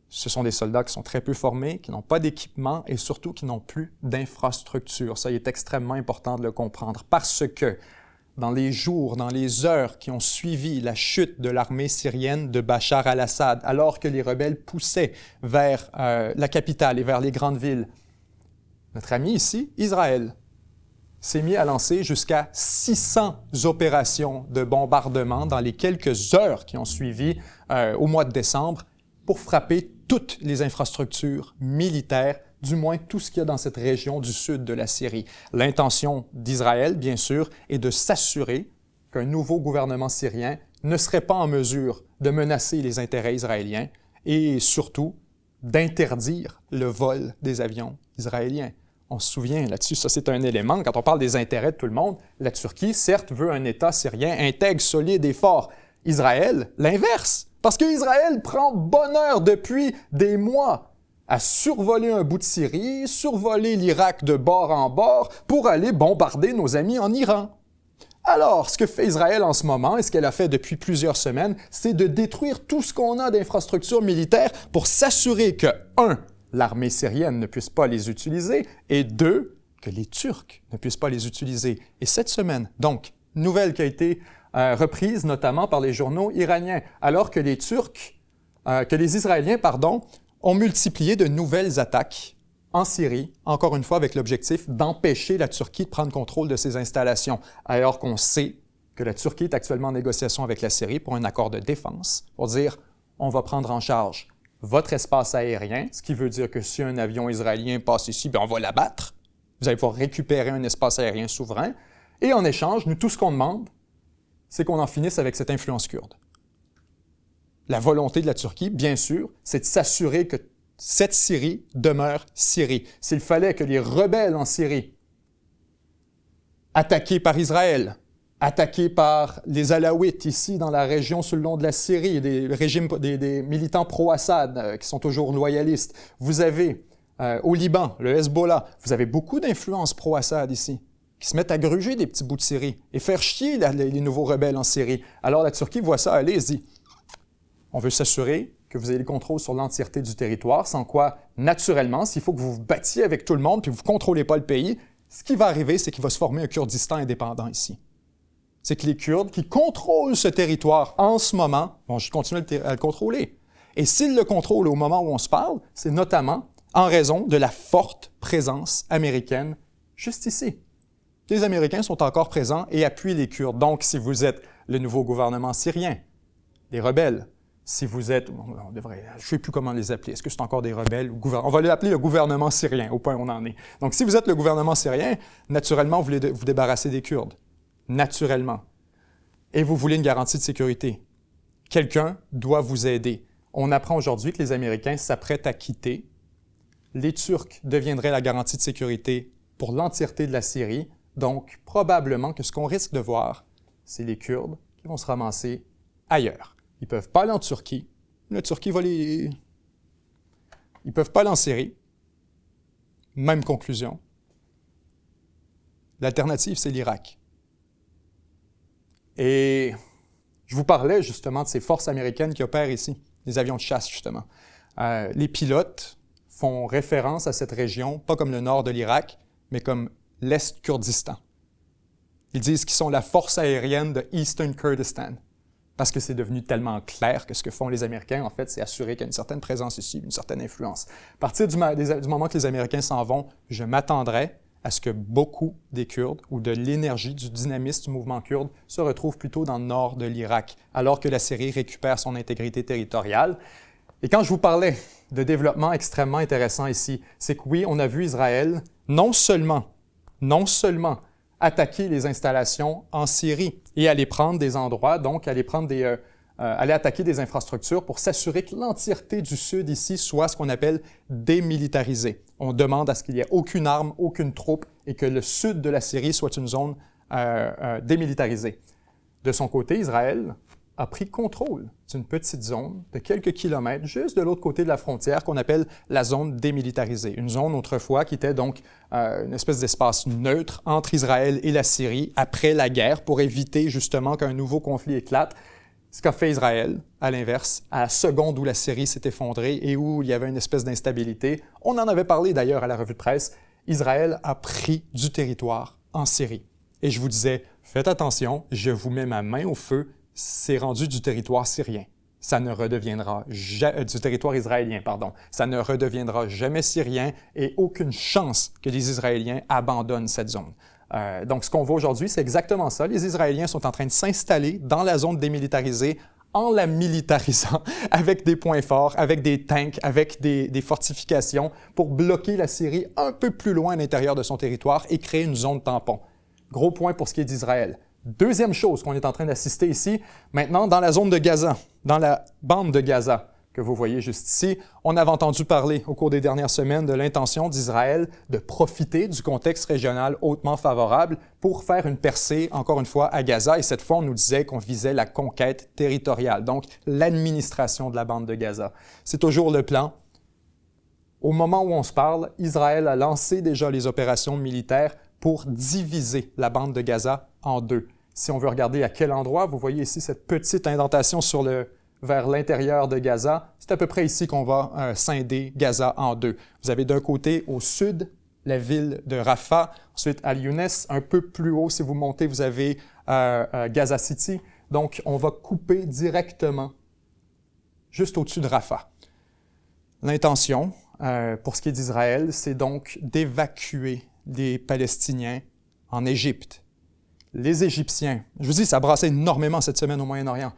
Ce sont des soldats qui sont très peu formés, qui n'ont pas d'équipement et surtout qui n'ont plus d'infrastructure. Ça, il est extrêmement important de le comprendre parce que dans les jours, dans les heures qui ont suivi la chute de l'armée syrienne de Bachar al-Assad, alors que les rebelles poussaient vers la capitale et vers les grandes villes, notre ami ici, Israël, s'est mis à lancer jusqu'à 600 opérations de bombardement dans les quelques heures qui ont suivi au mois de décembre pour frapper toutes les infrastructures militaires, du moins tout ce qu'il y a dans cette région du sud de la Syrie. L'intention d'Israël, bien sûr, est de s'assurer qu'un nouveau gouvernement syrien ne serait pas en mesure de menacer les intérêts israéliens et surtout d'interdire le vol des avions israéliens. On se souvient là-dessus, ça c'est un élément, quand on parle des intérêts de tout le monde, la Turquie, certes, veut un État syrien intègre, solide et fort. Israël, l'inverse, parce qu'Israël prend bonheur depuis des mois à survoler un bout de Syrie, survoler l'Irak de bord en bord pour aller bombarder nos amis en Iran. Alors, ce que fait Israël en ce moment, et ce qu'elle a fait depuis plusieurs semaines, c'est de détruire tout ce qu'on a d'infrastructures militaires pour s'assurer que, 1, l'armée syrienne ne puisse pas les utiliser, et 2, que les Turcs ne puissent pas les utiliser. Et cette semaine, donc, nouvelle qui a été reprise notamment par les journaux iraniens, alors que les Israéliens, ont multiplié de nouvelles attaques en Syrie, encore une fois avec l'objectif d'empêcher la Turquie de prendre contrôle de ses installations, alors qu'on sait que la Turquie est actuellement en négociation avec la Syrie pour un accord de défense, pour dire on va prendre en charge votre espace aérien, ce qui veut dire que si un avion israélien passe ici, bien on va l'abattre. Vous allez pouvoir récupérer un espace aérien souverain. Et en échange, nous, tout ce qu'on demande, c'est qu'on en finisse avec cette influence kurde. La volonté de la Turquie, bien sûr, c'est de s'assurer que cette Syrie demeure Syrie. S'il fallait que les rebelles en Syrie, attaqués par Israël, attaqués par les Alaouites ici dans la région sous le long de la Syrie, des militants pro-Assad qui sont toujours loyalistes, vous avez au Liban, le Hezbollah, vous avez beaucoup d'influences pro-Assad ici, qui se mettent à gruger des petits bouts de Syrie et faire chier les nouveaux rebelles en Syrie. Alors la Turquie voit ça aller et se dit on veut s'assurer que vous ayez le contrôle sur l'entièreté du territoire, sans quoi, naturellement, s'il faut que vous vous battiez avec tout le monde puis que vous ne contrôlez pas le pays, ce qui va arriver, c'est qu'il va se former un Kurdistan indépendant ici. C'est que les Kurdes qui contrôlent ce territoire en ce moment vont continuer à le contrôler. Et s'ils le contrôlent au moment où on se parle, c'est notamment en raison de la forte présence américaine juste ici. Les Américains sont encore présents et appuient les Kurdes. Donc, si vous êtes le nouveau gouvernement syrien, les rebelles, si vous êtes, on devrait, je ne sais plus comment les appeler, est-ce que c'est encore des rebelles ou on va l'appeler le gouvernement syrien, au point où on en est. Donc, si vous êtes le gouvernement syrien, naturellement, vous voulez vous débarrasser des Kurdes. Naturellement. Et vous voulez une garantie de sécurité. Quelqu'un doit vous aider. On apprend aujourd'hui que les Américains s'apprêtent à quitter. Les Turcs deviendraient la garantie de sécurité pour l'entièreté de la Syrie. Donc, probablement que ce qu'on risque de voir, c'est les Kurdes qui vont se ramasser ailleurs. Ils ne peuvent pas aller en Turquie. La Turquie va les... Ils ne peuvent pas aller en Syrie. Même conclusion. L'alternative, c'est l'Irak. Et je vous parlais justement de ces forces américaines qui opèrent ici, les avions de chasse justement. Les pilotes font référence à cette région, pas comme le nord de l'Irak, mais comme l'Est-Kurdistan. Ils disent qu'ils sont la force aérienne de Eastern Kurdistan, parce que c'est devenu tellement clair que ce que font les Américains, en fait, c'est assurer qu'il y a une certaine présence ici, une certaine influence. À partir du moment que les Américains s'en vont, je m'attendrai à ce que beaucoup des Kurdes ou de l'énergie, du dynamisme du mouvement kurde se retrouvent plutôt dans le nord de l'Irak, alors que la Syrie récupère son intégrité territoriale. Et quand je vous parlais de développement extrêmement intéressant ici, c'est que oui, on a vu Israël non seulement attaquer les installations en Syrie et aller prendre des endroits, donc aller attaquer des infrastructures pour s'assurer que l'entièreté du Sud ici soit ce qu'on appelle démilitarisée. On demande à ce qu'il n'y ait aucune arme, aucune troupe et que le sud de la Syrie soit une zone démilitarisée. De son côté, Israël a pris contrôle d'une petite zone de quelques kilomètres, juste de l'autre côté de la frontière, qu'on appelle la zone démilitarisée. Une zone autrefois qui était donc une espèce d'espace neutre entre Israël et la Syrie après la guerre pour éviter justement qu'un nouveau conflit éclate. Ce qu'a fait Israël, à l'inverse, à la seconde où la Syrie s'est effondrée et où il y avait une espèce d'instabilité, on en avait parlé d'ailleurs à la revue de presse, Israël a pris du territoire en Syrie. Et je vous disais, faites attention, je vous mets ma main au feu, c'est rendu du territoire syrien. Ça ne redeviendra du territoire israélien, pardon. Ça ne redeviendra jamais syrien et aucune chance que les Israéliens abandonnent cette zone. Donc, ce qu'on voit aujourd'hui, c'est exactement ça. Les Israéliens sont en train de s'installer dans la zone démilitarisée en la militarisant avec des points forts, avec des tanks, avec des fortifications pour bloquer la Syrie un peu plus loin à l'intérieur de son territoire et créer une zone tampon. Gros point pour ce qui est d'Israël. Deuxième chose qu'on est en train d'assister ici, maintenant dans la zone de Gaza, dans la bande de Gaza que vous voyez juste ici, on avait entendu parler au cours des dernières semaines de l'intention d'Israël de profiter du contexte régional hautement favorable pour faire une percée, encore une fois, à Gaza. Et cette fois, on nous disait qu'on visait la conquête territoriale, donc l'administration de la bande de Gaza. C'est toujours le plan. Au moment où on se parle, Israël a lancé déjà les opérations militaires pour diviser la bande de Gaza en deux. Si on veut regarder à quel endroit, vous voyez ici cette petite indentation vers l'intérieur de Gaza. C'est à peu près ici qu'on va scinder Gaza en deux. Vous avez d'un côté, au sud, la ville de Rafah, ensuite Al-Younes, un peu plus haut, si vous montez, vous avez Gaza City. Donc, on va couper directement juste au-dessus de Rafah. L'intention, pour ce qui est d'Israël, c'est donc d'évacuer les Palestiniens en Égypte. Les Égyptiens, je vous dis, ça a brassé énormément cette semaine au Moyen-Orient.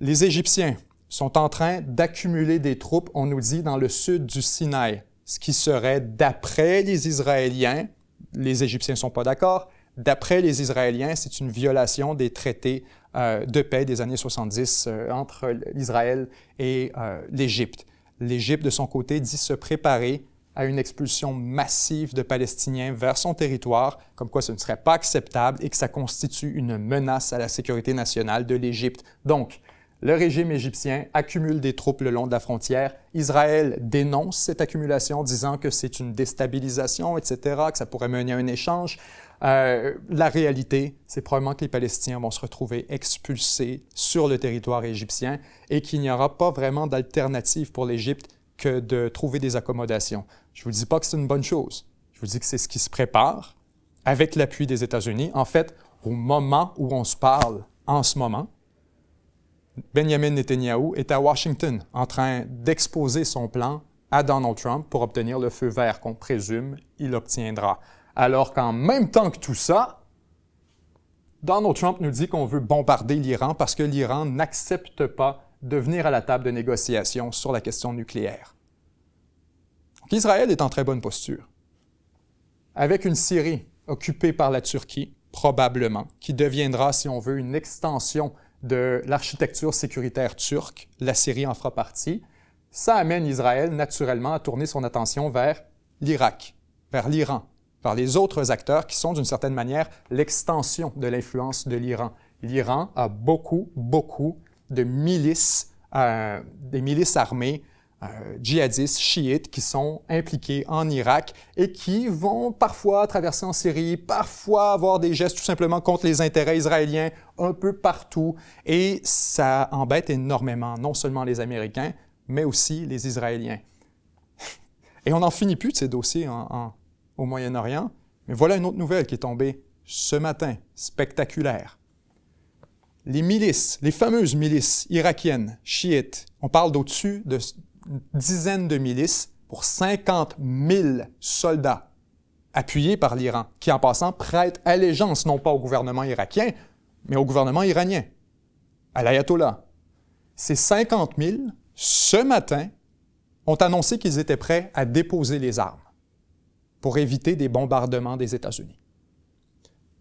Les Égyptiens sont en train d'accumuler des troupes, on nous dit, dans le sud du Sinaï, ce qui serait, d'après les Israéliens, les Égyptiens ne sont pas d'accord, d'après les Israéliens, c'est une violation des traités de paix des années 70 entre Israël et l'Égypte. L'Égypte, de son côté, dit se préparer à une expulsion massive de Palestiniens vers son territoire, comme quoi ce ne serait pas acceptable et que ça constitue une menace à la sécurité nationale de l'Égypte. Donc, le régime égyptien accumule des troupes le long de la frontière. Israël dénonce cette accumulation, disant que c'est une déstabilisation, etc., que ça pourrait mener à un échange. La réalité, c'est probablement que les Palestiniens vont se retrouver expulsés sur le territoire égyptien et qu'il n'y aura pas vraiment d'alternative pour l'Égypte que de trouver des accommodations. Je ne vous dis pas que c'est une bonne chose. Je vous dis que c'est ce qui se prépare avec l'appui des États-Unis. En fait, au moment où on se parle en ce moment, Benjamin Netanyahou est à Washington en train d'exposer son plan à Donald Trump pour obtenir le feu vert qu'on présume il obtiendra. Alors qu'en même temps que tout ça, Donald Trump nous dit qu'on veut bombarder l'Iran parce que l'Iran n'accepte pas de venir à la table de négociation sur la question nucléaire. Donc, Israël est en très bonne posture. Avec une Syrie occupée par la Turquie, probablement, qui deviendra, si on veut, une extension de l'architecture sécuritaire turque, la Syrie en fera partie, ça amène Israël naturellement à tourner son attention vers l'Irak, vers l'Iran, vers les autres acteurs qui sont d'une certaine manière l'extension de l'influence de l'Iran. L'Iran a beaucoup de milices, des milices armées djihadistes, chiites, qui sont impliqués en Irak et qui vont parfois traverser en Syrie, parfois avoir des gestes tout simplement contre les intérêts israéliens un peu partout. Et ça embête énormément, non seulement les Américains, mais aussi les Israéliens. Et on n'en finit plus de ces dossiers au Moyen-Orient. Mais voilà une autre nouvelle qui est tombée ce matin, spectaculaire. Les milices, les fameuses milices irakiennes, chiites, on parle d'au-dessus de une dizaine de milices pour 50 000 soldats appuyés par l'Iran, qui en passant prêtent allégeance non pas au gouvernement irakien, mais au gouvernement iranien, à l'ayatollah. Ces 50 000, ce matin, ont annoncé qu'ils étaient prêts à déposer les armes pour éviter des bombardements des États-Unis.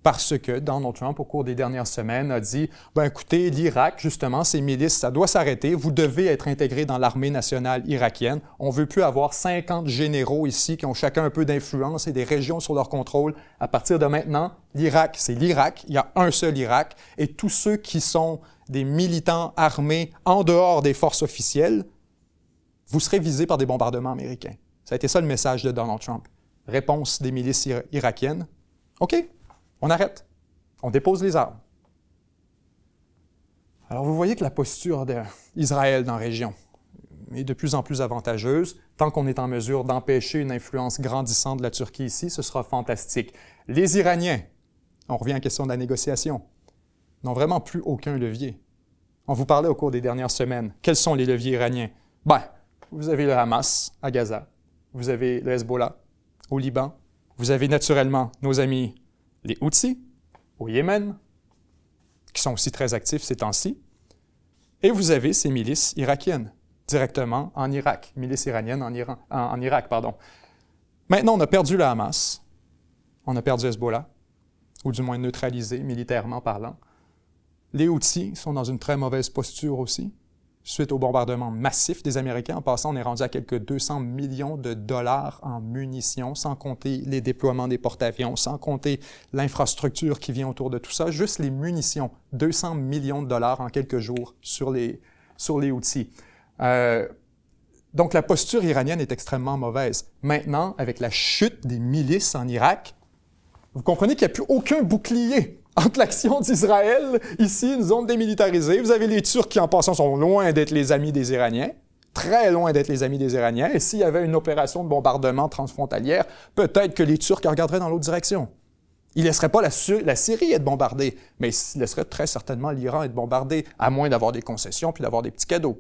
Parce que Donald Trump, au cours des dernières semaines, a dit « Ben écoutez, l'Irak, justement, ces milices, ça doit s'arrêter. Vous devez être intégrés dans l'armée nationale irakienne. On ne veut plus avoir 50 généraux ici qui ont chacun un peu d'influence et des régions sur leur contrôle. À partir de maintenant, l'Irak, c'est l'Irak. Il y a un seul Irak. Et tous ceux qui sont des militants armés en dehors des forces officielles, vous serez visés par des bombardements américains. » Ça a été ça le message de Donald Trump. Réponse des milices irakiennes. OK. On arrête. On dépose les armes. Alors, vous voyez que la posture d'Israël dans la région est de plus en plus avantageuse. Tant qu'on est en mesure d'empêcher une influence grandissante de la Turquie ici, ce sera fantastique. Les Iraniens, on revient à la question de la négociation, n'ont vraiment plus aucun levier. On vous parlait au cours des dernières semaines. Quels sont les leviers iraniens? Ben, vous avez le Hamas à Gaza, vous avez le Hezbollah au Liban, vous avez naturellement nos amis les Houthis, au Yémen, qui sont aussi très actifs ces temps-ci, et vous avez ces milices irakiennes, directement en Irak, milices iraniennes en Irak, pardon. Maintenant, on a perdu le Hamas, on a perdu Hezbollah, ou du moins neutralisé, militairement parlant. Les Houthis sont dans une très mauvaise posture aussi, suite au bombardement massif des Américains. En passant, on est rendu à quelques 200 millions de dollars en munitions, sans compter les déploiements des porte-avions, sans compter l'infrastructure qui vient autour de tout ça. Juste les munitions, 200 millions de dollars en quelques jours sur les Houthis. Donc, la posture iranienne est extrêmement mauvaise. Maintenant, avec la chute des milices en Irak, vous comprenez qu'il n'y a plus aucun bouclier entre l'action d'Israël, ici, une zone démilitarisée. Vous avez les Turcs qui, en passant, sont loin d'être les amis des Iraniens, très loin d'être les amis des Iraniens. Et s'il y avait une opération de bombardement transfrontalière, peut-être que les Turcs regarderaient dans l'autre direction. Ils ne laisseraient pas la Syrie être bombardée, mais ils laisseraient très certainement l'Iran être bombardé, à moins d'avoir des concessions puis d'avoir des petits cadeaux.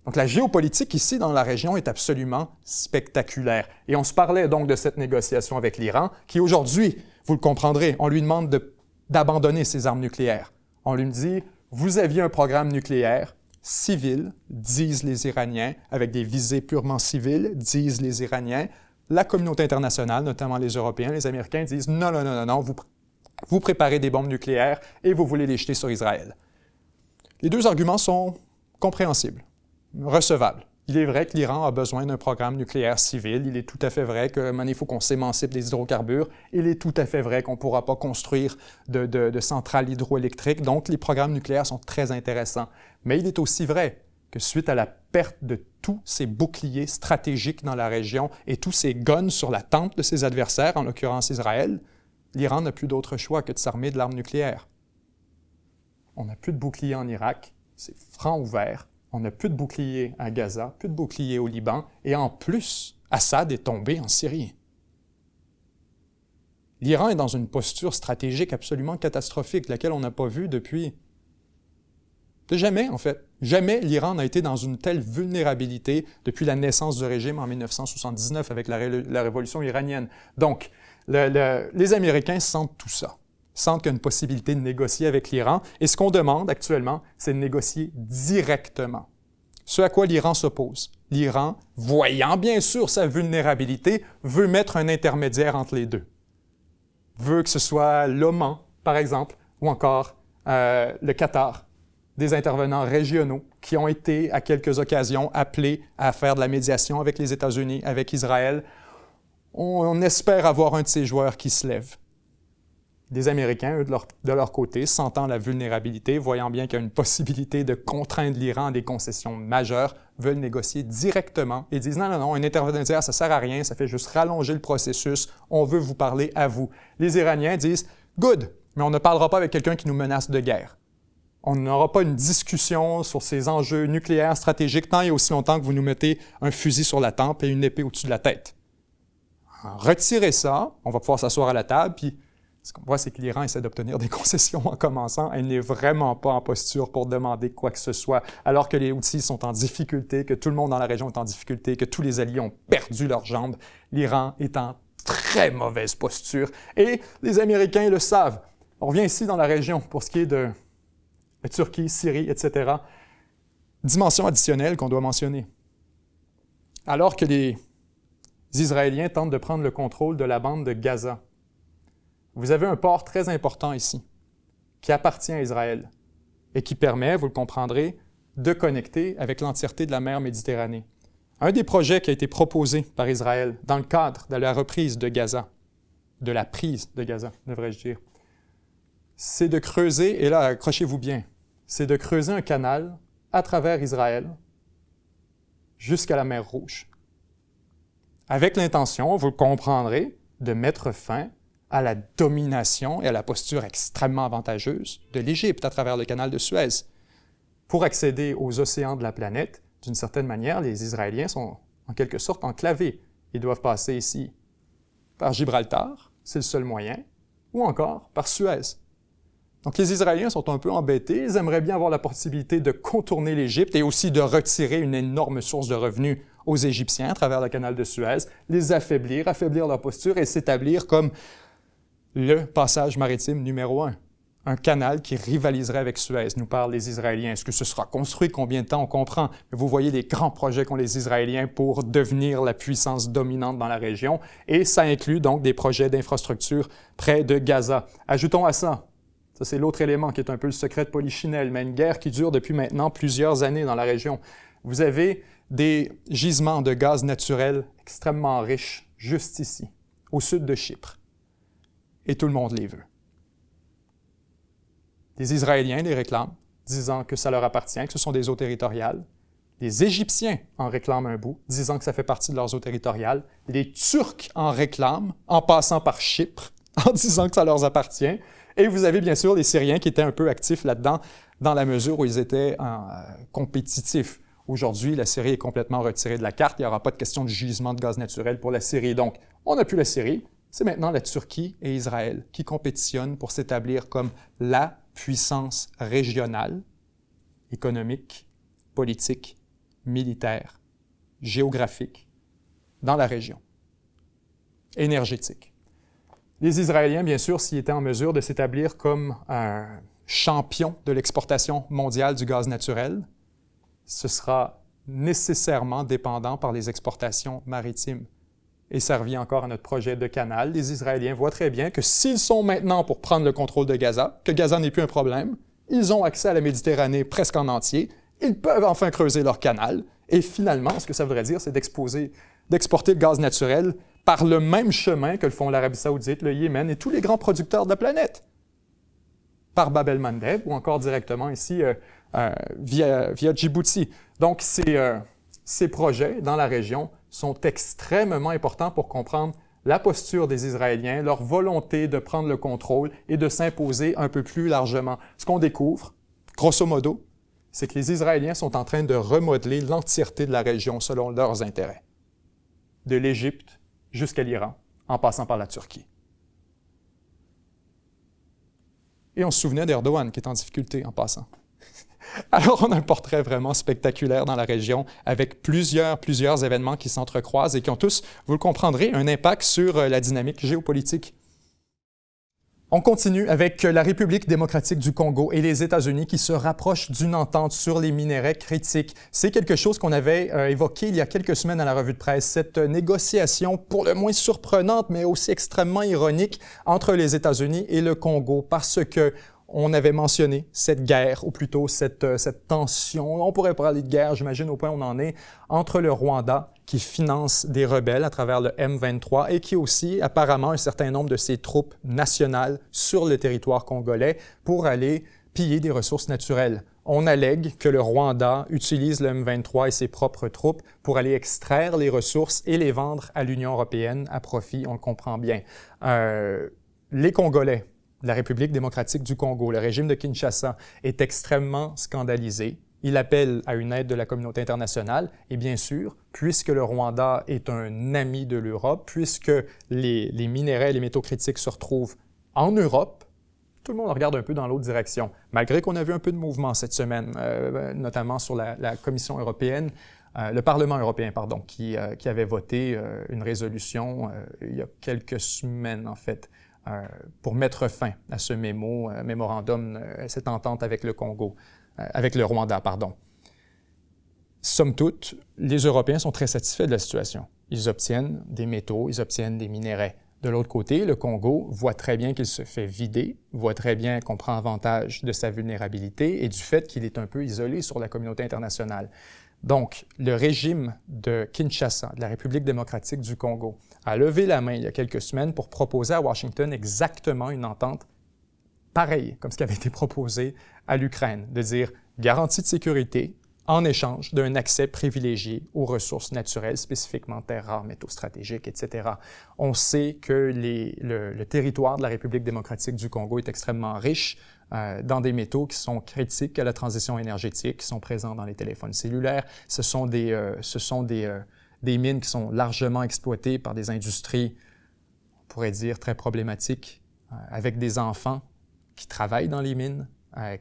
Donc la géopolitique ici dans la région est absolument spectaculaire. Et on se parlait donc de cette négociation avec l'Iran, qui aujourd'hui, vous le comprendrez, on lui demande d'abandonner ses armes nucléaires. On lui dit, vous aviez un programme nucléaire civil, disent les Iraniens, avec des visées purement civiles, disent les Iraniens. La communauté internationale, notamment les Européens, les Américains, disent non, vous préparez des bombes nucléaires et vous voulez les jeter sur Israël. Les deux arguments sont compréhensibles, recevables. Il est vrai que l'Iran a besoin d'un programme nucléaire civil. Il est tout à fait vrai qu'il faut qu'on s'émancipe des hydrocarbures. Il est tout à fait vrai qu'on ne pourra pas construire de centrales hydroélectriques. Donc, les programmes nucléaires sont très intéressants. Mais il est aussi vrai que suite à la perte de tous ces boucliers stratégiques dans la région et tous ces guns sur la tempe de ses adversaires, en l'occurrence Israël, l'Iran n'a plus d'autre choix que de s'armer de l'arme nucléaire. On n'a plus de boucliers en Irak. C'est franc ouvert. On n'a plus de boucliers à Gaza, plus de boucliers au Liban, et en plus, Assad est tombé en Syrie. L'Iran est dans une posture stratégique absolument catastrophique, laquelle on n'a pas vue depuis jamais, en fait. Jamais l'Iran n'a été dans une telle vulnérabilité depuis la naissance du régime en 1979 avec la révolution iranienne. Donc, les Américains sentent tout ça. sentent qu'il y a une possibilité de négocier avec l'Iran. Et ce qu'on demande actuellement, c'est de négocier directement. Ce à quoi l'Iran s'oppose. L'Iran, voyant bien sûr sa vulnérabilité, veut mettre un intermédiaire entre les deux. Veut que ce soit l'Oman, par exemple, ou encore le Qatar, des intervenants régionaux qui ont été à quelques occasions appelés à faire de la médiation avec les États-Unis, avec Israël. On espère avoir un de ces joueurs qui se lève. Les Américains, eux, de leur côté, sentant la vulnérabilité, voyant bien qu'il y a une possibilité de contraindre l'Iran à des concessions majeures, veulent négocier directement et disent « Non, un intermédiaire, ça ne sert à rien, ça fait juste rallonger le processus, on veut vous parler à vous. » Les Iraniens disent « Good, mais on ne parlera pas avec quelqu'un qui nous menace de guerre. On n'aura pas une discussion sur ces enjeux nucléaires stratégiques tant et aussi longtemps que vous nous mettez un fusil sur la tempe et une épée au-dessus de la tête. Retirez ça, on va pouvoir s'asseoir à la table, puis ce qu'on voit, c'est que l'Iran essaie d'obtenir des concessions en commençant. Elle n'est vraiment pas en posture pour demander quoi que ce soit, alors que les Houthis sont en difficulté, que tout le monde dans la région est en difficulté, que tous les alliés ont perdu leurs jambes. L'Iran est en très mauvaise posture et les Américains le savent. On revient ici dans la région pour ce qui est de Turquie, Syrie, etc. Dimension additionnelle qu'on doit mentionner. Alors que les Israéliens tentent de prendre le contrôle de la bande de Gaza, vous avez un port très important ici, qui appartient à Israël et qui permet, vous le comprendrez, de connecter avec l'entièreté de la mer Méditerranée. Un des projets qui a été proposé par Israël dans le cadre de la reprise de Gaza, de la prise de Gaza, devrais-je dire, c'est de creuser, et là, accrochez-vous bien, c'est de creuser un canal à travers Israël jusqu'à la mer Rouge, avec l'intention, vous le comprendrez, de mettre fin à la domination et à la posture extrêmement avantageuse de l'Égypte à travers le canal de Suez. Pour accéder aux océans de la planète, d'une certaine manière, les Israéliens sont en quelque sorte enclavés. Ils doivent passer ici par Gibraltar, c'est le seul moyen, ou encore par Suez. Donc les Israéliens sont un peu embêtés, ils aimeraient bien avoir la possibilité de contourner l'Égypte et aussi de retirer une énorme source de revenus aux Égyptiens à travers le canal de Suez, les affaiblir leur posture et s'établir comme le passage maritime numéro 1, un canal qui rivaliserait avec Suez, nous parlent les Israéliens. Est-ce que ce sera construit? Combien de temps? On comprend. Mais vous voyez les grands projets qu'ont les Israéliens pour devenir la puissance dominante dans la région, et ça inclut donc des projets d'infrastructure près de Gaza. Ajoutons à ça, c'est l'autre élément qui est un peu le secret de Polichinelle, mais une guerre qui dure depuis maintenant plusieurs années dans la région. Vous avez des gisements de gaz naturel extrêmement riches juste ici, au sud de Chypre. Et tout le monde les veut. Les Israéliens les réclament, disant que ça leur appartient, que ce sont des eaux territoriales. Les Égyptiens en réclament un bout, disant que ça fait partie de leurs eaux territoriales. Les Turcs en réclament, en passant par Chypre, en disant que ça leur appartient. Et vous avez bien sûr les Syriens qui étaient un peu actifs là-dedans, dans la mesure où ils étaient compétitifs. Aujourd'hui, la Syrie est complètement retirée de la carte. Il n'y aura pas de question de gisement de gaz naturel pour la Syrie. Donc, on n'a plus la Syrie. C'est maintenant la Turquie et Israël qui compétitionnent pour s'établir comme la puissance régionale, économique, politique, militaire, géographique, dans la région, énergétique. Les Israéliens, bien sûr, s'ils étaient en mesure de s'établir comme un champion de l'exportation mondiale du gaz naturel, ce sera nécessairement dépendant par les exportations maritimes. Et ça revient encore à notre projet de canal. Les Israéliens voient très bien que s'ils sont maintenant pour prendre le contrôle de Gaza, que Gaza n'est plus un problème, ils ont accès à la Méditerranée presque en entier, ils peuvent enfin creuser leur canal, et finalement, ce que ça voudrait dire, c'est d'exporter le gaz naturel par le même chemin que le font l'Arabie Saoudite, le Yémen et tous les grands producteurs de la planète, par Bab el-Mandeb ou encore directement ici via Djibouti. Donc, ces projets dans la région sont extrêmement importants pour comprendre la posture des Israéliens, leur volonté de prendre le contrôle et de s'imposer un peu plus largement. Ce qu'on découvre, grosso modo, c'est que les Israéliens sont en train de remodeler l'entièreté de la région selon leurs intérêts, de l'Égypte jusqu'à l'Iran, en passant par la Turquie. Et on se souvenait d'Erdogan qui est en difficulté en passant. Alors, on a un portrait vraiment spectaculaire dans la région avec plusieurs événements qui s'entrecroisent et qui ont tous, vous le comprendrez, un impact sur la dynamique géopolitique. On continue avec la République démocratique du Congo et les États-Unis qui se rapprochent d'une entente sur les minerais critiques. C'est quelque chose qu'on avait évoqué il y a quelques semaines à la revue de presse, cette négociation pour le moins surprenante, mais aussi extrêmement ironique entre les États-Unis et le Congo, parce que on avait mentionné cette guerre, ou plutôt cette tension, on pourrait parler de guerre, j'imagine au point où on en est, entre le Rwanda, qui finance des rebelles à travers le M23 et qui aussi, apparemment, un certain nombre de ses troupes nationales sur le territoire congolais pour aller piller des ressources naturelles. On allègue que le Rwanda utilise le M23 et ses propres troupes pour aller extraire les ressources et les vendre à l'Union européenne à profit, on le comprend bien. Les Congolais, la République démocratique du Congo, le régime de Kinshasa, est extrêmement scandalisé. Il appelle à une aide de la communauté internationale et bien sûr, puisque le Rwanda est un ami de l'Europe, puisque les minerais et les métaux critiques se retrouvent en Europe, tout le monde regarde un peu dans l'autre direction. Malgré qu'on a vu un peu de mouvement cette semaine, notamment sur la Commission européenne, le Parlement européen, pardon, qui avait voté une résolution il y a quelques semaines en fait, pour mettre fin à ce mémorandum, cette entente avec le Congo, avec le Rwanda, pardon. Somme toute, les Européens sont très satisfaits de la situation. Ils obtiennent des métaux, ils obtiennent des minerais. De l'autre côté, le Congo voit très bien qu'il se fait vider, voit très bien qu'on prend avantage de sa vulnérabilité et du fait qu'il est un peu isolé sur la communauté internationale. Donc, le régime de Kinshasa, de la République démocratique du Congo, a levé la main il y a quelques semaines pour proposer à Washington exactement une entente pareille, comme ce qui avait été proposé à l'Ukraine, de dire garantie de sécurité en échange d'un accès privilégié aux ressources naturelles, spécifiquement terres rares, métaux stratégiques, etc. On sait que le territoire de la République démocratique du Congo est extrêmement riche dans des métaux qui sont critiques à la transition énergétique, qui sont présents dans les téléphones cellulaires. Ce sont des mines qui sont largement exploitées par des industries, on pourrait dire, très problématiques, avec des enfants qui travaillent dans les mines,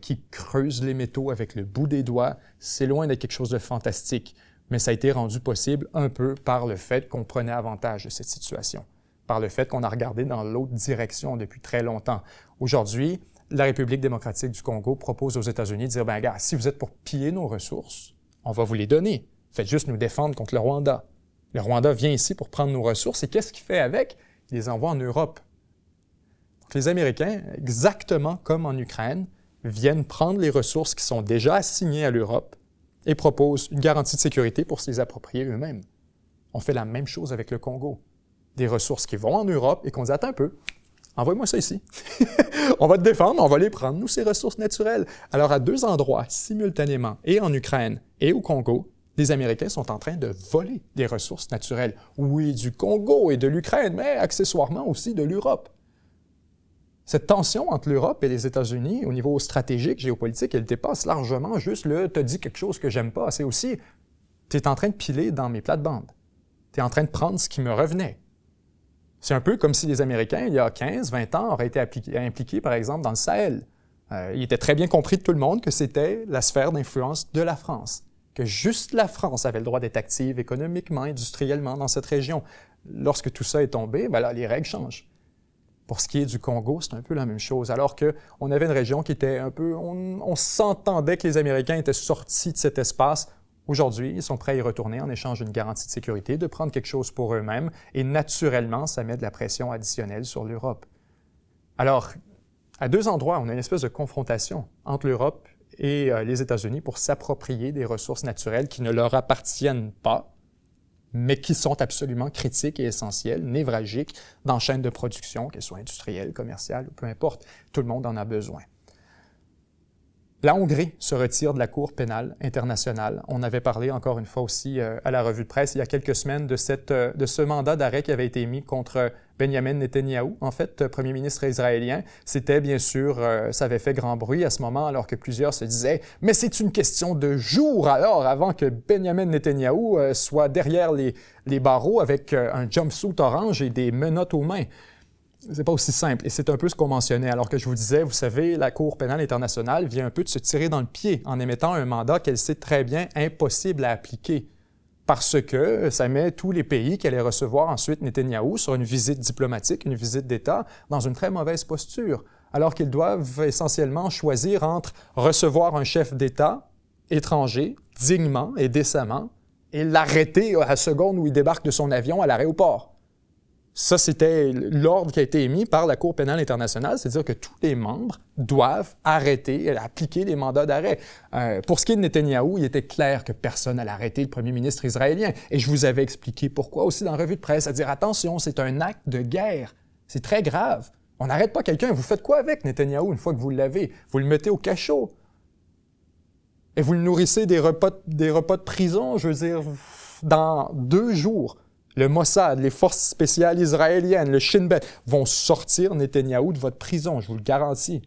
qui creusent les métaux avec le bout des doigts. C'est loin d'être quelque chose de fantastique, mais ça a été rendu possible un peu par le fait qu'on prenait avantage de cette situation, par le fait qu'on a regardé dans l'autre direction depuis très longtemps. Aujourd'hui, la République démocratique du Congo propose aux États-Unis de dire « Bien, gars, si vous êtes pour piller nos ressources, on va vous les donner. Faites juste nous défendre contre le Rwanda. » Le Rwanda vient ici pour prendre nos ressources et qu'est-ce qu'il fait avec? Il les envoie en Europe. Donc, les Américains, exactement comme en Ukraine, viennent prendre les ressources qui sont déjà assignées à l'Europe et proposent une garantie de sécurité pour se les approprier eux-mêmes. On fait la même chose avec le Congo. Des ressources qui vont en Europe et qu'on dit « Attends un peu, envoie-moi ça ici. On va te défendre, on va les prendre, nous, ces ressources naturelles. » Alors, à deux endroits, simultanément, et en Ukraine et au Congo, les Américains sont en train de voler des ressources naturelles. Oui, du Congo et de l'Ukraine, mais accessoirement aussi de l'Europe. Cette tension entre l'Europe et les États-Unis, au niveau stratégique, géopolitique, elle dépasse largement juste le « t'as dit quelque chose que j'aime pas ». C'est aussi « t'es en train de piler dans mes plates-bandes. T'es en train de prendre ce qui me revenait. » C'est un peu comme si les Américains, il y a 15, 20 ans, auraient été impliqués, par exemple, dans le Sahel. Il était très bien compris de tout le monde que c'était la sphère d'influence de la France, que juste la France avait le droit d'être active économiquement, industriellement dans cette région. Lorsque tout ça est tombé, ben là, les règles changent. Pour ce qui est du Congo, c'est un peu la même chose. Alors qu'on avait une région qui était un peu... On s'entendait que les Américains étaient sortis de cet espace. Aujourd'hui, ils sont prêts à y retourner en échange d'une garantie de sécurité, de prendre quelque chose pour eux-mêmes. Et naturellement, ça met de la pression additionnelle sur l'Europe. Alors, à deux endroits, on a une espèce de confrontation entre l'Europe et les États-Unis pour s'approprier des ressources naturelles qui ne leur appartiennent pas, mais qui sont absolument critiques et essentielles, névralgiques, dans la chaîne de production, qu'elle soit industrielle, commerciale, peu importe. Tout le monde en a besoin. La Hongrie se retire de la Cour pénale internationale. On avait parlé encore une fois aussi à la revue de presse il y a quelques semaines de ce mandat d'arrêt qui avait été émis contre Benjamin Netanyahou, en fait, premier ministre israélien. C'était bien sûr, ça avait fait grand bruit à ce moment alors que plusieurs se disaient « Mais c'est une question de jours alors avant que Benjamin Netanyahou soit derrière les barreaux avec un jumpsuit orange et des menottes aux mains. » C'est pas aussi simple. Et c'est un peu ce qu'on mentionnait. Alors que je vous disais, vous savez, la Cour pénale internationale vient un peu de se tirer dans le pied en émettant un mandat qu'elle sait très bien impossible à appliquer. parce que ça met tous les pays qui allaient recevoir ensuite Netanyahou sur une visite diplomatique, une visite d'État, dans une très mauvaise posture, alors qu'ils doivent essentiellement choisir entre recevoir un chef d'État étranger, dignement et décemment, et l'arrêter à la seconde où il débarque de son avion à l'aéroport. Ça, c'était l'ordre qui a été émis par la Cour pénale internationale, c'est-à-dire que tous les membres doivent arrêter, appliquer les mandats d'arrêt. Pour ce qui est de Netanyahou, il était clair que personne n'allait arrêter le premier ministre israélien. Et je vous avais expliqué pourquoi aussi dans la revue de presse, à dire attention, c'est un acte de guerre. C'est très grave. On n'arrête pas quelqu'un. Vous faites quoi avec Netanyahou une fois que vous l'avez? Vous le mettez au cachot. Et vous le nourrissez des repas de prison, je veux dire, dans 2 jours. Le Mossad, les forces spéciales israéliennes, le Shin Bet vont sortir Netanyahou de votre prison, je vous le garantis.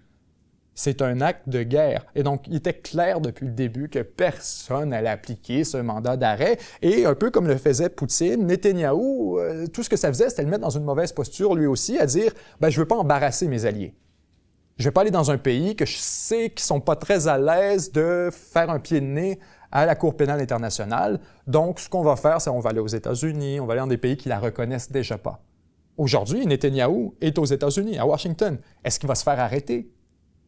C'est un acte de guerre. Et donc, il était clair depuis le début que personne n'allait appliquer ce mandat d'arrêt. Et un peu comme le faisait Poutine, Netanyahou, tout ce que ça faisait, c'était le mettre dans une mauvaise posture lui aussi, à dire « je ne veux pas embarrasser mes alliés. Je ne vais pas aller dans un pays que je sais qu'ils ne sont pas très à l'aise de faire un pied de nez à la Cour pénale internationale. Donc, ce qu'on va faire, c'est qu'on va aller aux États-Unis, on va aller dans des pays qui la reconnaissent déjà pas. » Aujourd'hui, Netanyahou est aux États-Unis, à Washington. Est-ce qu'il va se faire arrêter?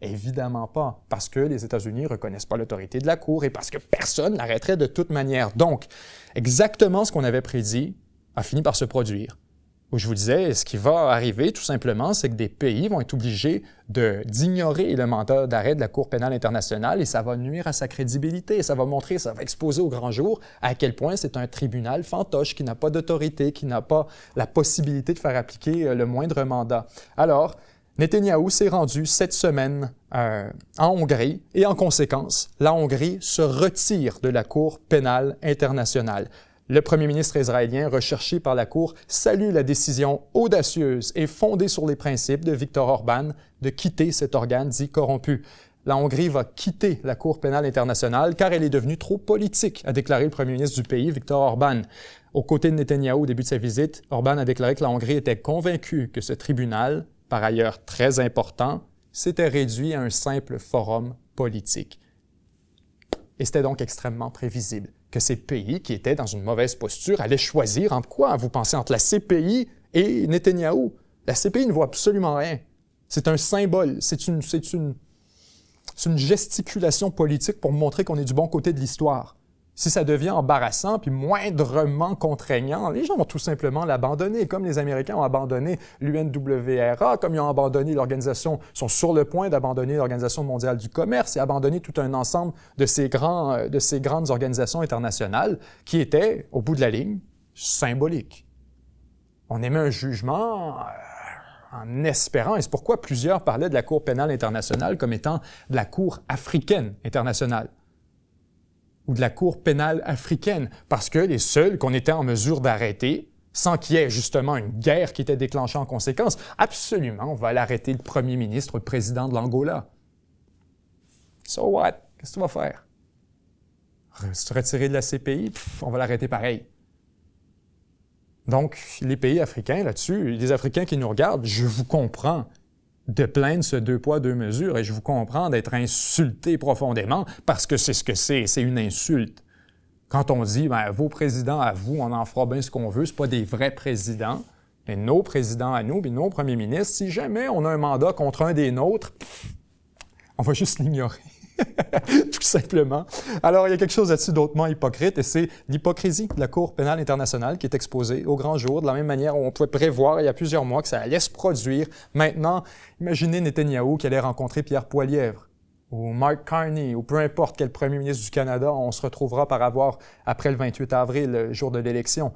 Évidemment pas, parce que les États-Unis ne reconnaissent pas l'autorité de la Cour et parce que personne ne l'arrêterait de toute manière. Donc, exactement ce qu'on avait prédit a fini par se produire. Où je vous disais, ce qui va arriver, tout simplement, c'est que des pays vont être obligés d'ignorer le mandat d'arrêt de la Cour pénale internationale et ça va nuire à sa crédibilité. Ça va montrer, ça va exposer au grand jour à quel point c'est un tribunal fantoche qui n'a pas d'autorité, qui n'a pas la possibilité de faire appliquer le moindre mandat. Alors, Netanyahou s'est rendu cette semaine en Hongrie et en conséquence, la Hongrie se retire de la Cour pénale internationale. Le premier ministre israélien, recherché par la Cour, salue la décision audacieuse et fondée sur les principes de Viktor Orban de quitter cet organe dit corrompu. La Hongrie va quitter la Cour pénale internationale car elle est devenue trop politique, a déclaré le premier ministre du pays, Viktor Orban. Aux côtés de Netanyahou au début de sa visite, Orban a déclaré que la Hongrie était convaincue que ce tribunal, par ailleurs très important, s'était réduit à un simple forum politique. Et c'était donc extrêmement prévisible que ces pays qui étaient dans une mauvaise posture allaient choisir entre quoi? Vous pensez entre la CPI et Netanyahou? La CPI ne voit absolument rien. C'est un symbole, c'est une gesticulation politique pour montrer qu'on est du bon côté de l'histoire. Si ça devient embarrassant puis moindrement contraignant, les gens vont tout simplement l'abandonner, comme les Américains ont abandonné l'UNWRA, comme ils ont abandonné l'organisation, sont sur le point d'abandonner l'Organisation mondiale du commerce et abandonner tout un ensemble de ces grandes organisations internationales qui étaient, au bout de la ligne, symboliques. On émet un jugement en espérant, et c'est pourquoi plusieurs parlaient de la Cour pénale internationale comme étant de la Cour africaine internationale ou de la Cour pénale africaine, parce que les seuls qu'on était en mesure d'arrêter, sans qu'il y ait justement une guerre qui était déclenchée en conséquence, absolument, on va aller arrêter le premier ministre ou le président de l'Angola. So what? Qu'est-ce que tu vas faire? Se retirer de la CPI? On va l'arrêter pareil. Donc, les pays africains là-dessus, les Africains qui nous regardent, je vous comprends de plaindre ce 2 poids, 2 mesures et je vous comprends d'être insulté profondément parce que c'est ce que c'est une insulte. Quand on dit, vos présidents à vous, on en fera bien ce qu'on veut, c'est pas des vrais présidents, mais nos présidents à nous, puis nos premiers ministres, si jamais on a un mandat contre un des nôtres, on va juste l'ignorer. Tout simplement. Alors, il y a quelque chose là-dessus d'autrement hypocrite et c'est l'hypocrisie de la Cour pénale internationale qui est exposée au grand jour, de la même manière où on pouvait prévoir il y a plusieurs mois que ça allait se produire. Maintenant, imaginez Netanyahou qui allait rencontrer Pierre Poilievre ou Mark Carney ou peu importe quel premier ministre du Canada on se retrouvera par avoir après le 28 avril, le jour de l'élection.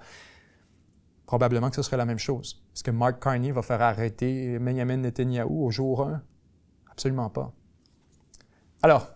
Probablement que ce serait la même chose. Est-ce que Mark Carney va faire arrêter Benjamin Netanyahou au jour 1? Absolument pas. Alors,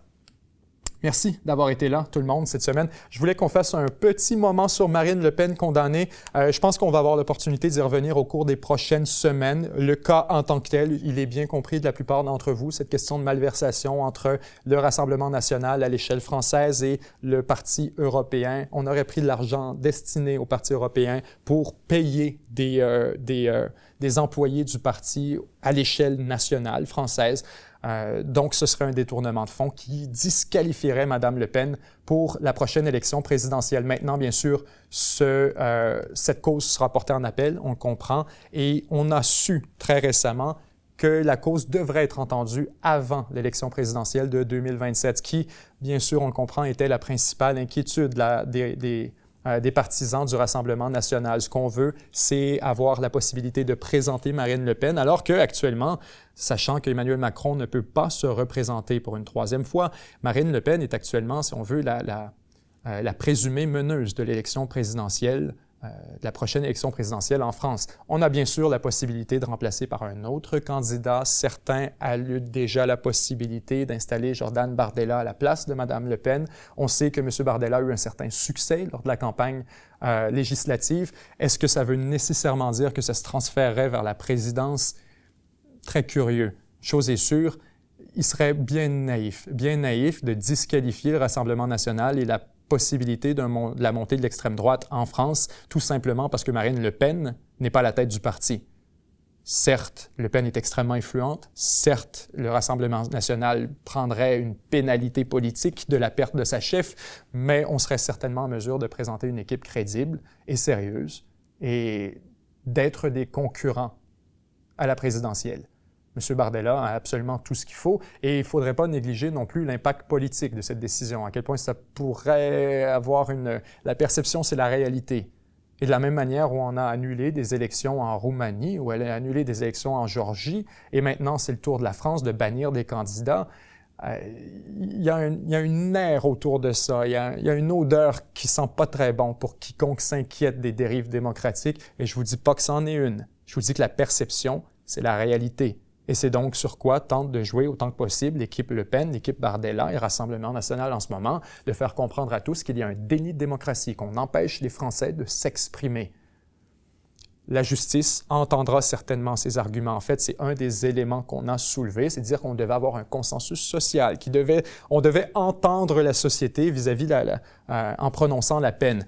merci d'avoir été là, tout le monde, cette semaine. Je voulais qu'on fasse un petit moment sur Marine Le Pen condamnée. Je pense qu'on va avoir l'opportunité d'y revenir au cours des prochaines semaines. Le cas en tant que tel, il est bien compris de la plupart d'entre vous, cette question de malversation entre le Rassemblement national à l'échelle française et le Parti européen. On aurait pris de l'argent destiné au Parti européen pour payer des employés du parti à l'échelle nationale française. Donc, ce serait un détournement de fonds qui disqualifierait Mme Le Pen pour la prochaine élection présidentielle. Maintenant, bien sûr, cette cause sera portée en appel, on le comprend, et on a su très récemment que la cause devrait être entendue avant l'élection présidentielle de 2027, qui, bien sûr, on le comprend, était la principale inquiétude des partisans du Rassemblement national. Ce qu'on veut, c'est avoir la possibilité de présenter Marine Le Pen, alors qu'actuellement, sachant qu'Emmanuel Macron ne peut pas se représenter pour une troisième fois, Marine Le Pen est actuellement, si on veut, la présumée meneuse de l'élection présidentielle, de la prochaine élection présidentielle en France. On a bien sûr la possibilité de remplacer par un autre candidat. Certains allument déjà la possibilité d'installer Jordan Bardella à la place de Mme Le Pen. On sait que M. Bardella a eu un certain succès lors de la campagne législative. Est-ce que ça veut nécessairement dire que ça se transférerait vers la présidence? Très curieux. Chose est sûre, il serait bien naïf de disqualifier le Rassemblement national et la possibilité de la montée de l'extrême droite en France, tout simplement parce que Marine Le Pen n'est pas à la tête du parti. Certes, Le Pen est extrêmement influente. Certes, le Rassemblement national prendrait une pénalité politique de la perte de sa chef, mais on serait certainement en mesure de présenter une équipe crédible et sérieuse et d'être des concurrents à la présidentielle. M. Bardella a absolument tout ce qu'il faut et il ne faudrait pas négliger non plus l'impact politique de cette décision, à quel point ça pourrait avoir la perception, c'est la réalité. Et de la même manière où on a annulé des élections en Roumanie, où elle a annulé des élections en Géorgie, et maintenant c'est le tour de la France de bannir des candidats, il y a une ère autour de ça, il y a une odeur qui sent pas très bon pour quiconque s'inquiète des dérives démocratiques, et je vous dis pas que c'en est une. Je vous dis que la perception, c'est la réalité. Et c'est donc sur quoi tente de jouer autant que possible l'équipe Le Pen, l'équipe Bardella et Rassemblement national en ce moment, de faire comprendre à tous qu'il y a un déni de démocratie, qu'on empêche les Français de s'exprimer. La justice entendra certainement ces arguments. En fait, c'est un des éléments qu'on a soulevé, c'est de dire qu'on devait avoir un consensus social, on devait entendre la société vis-à-vis en prononçant la peine.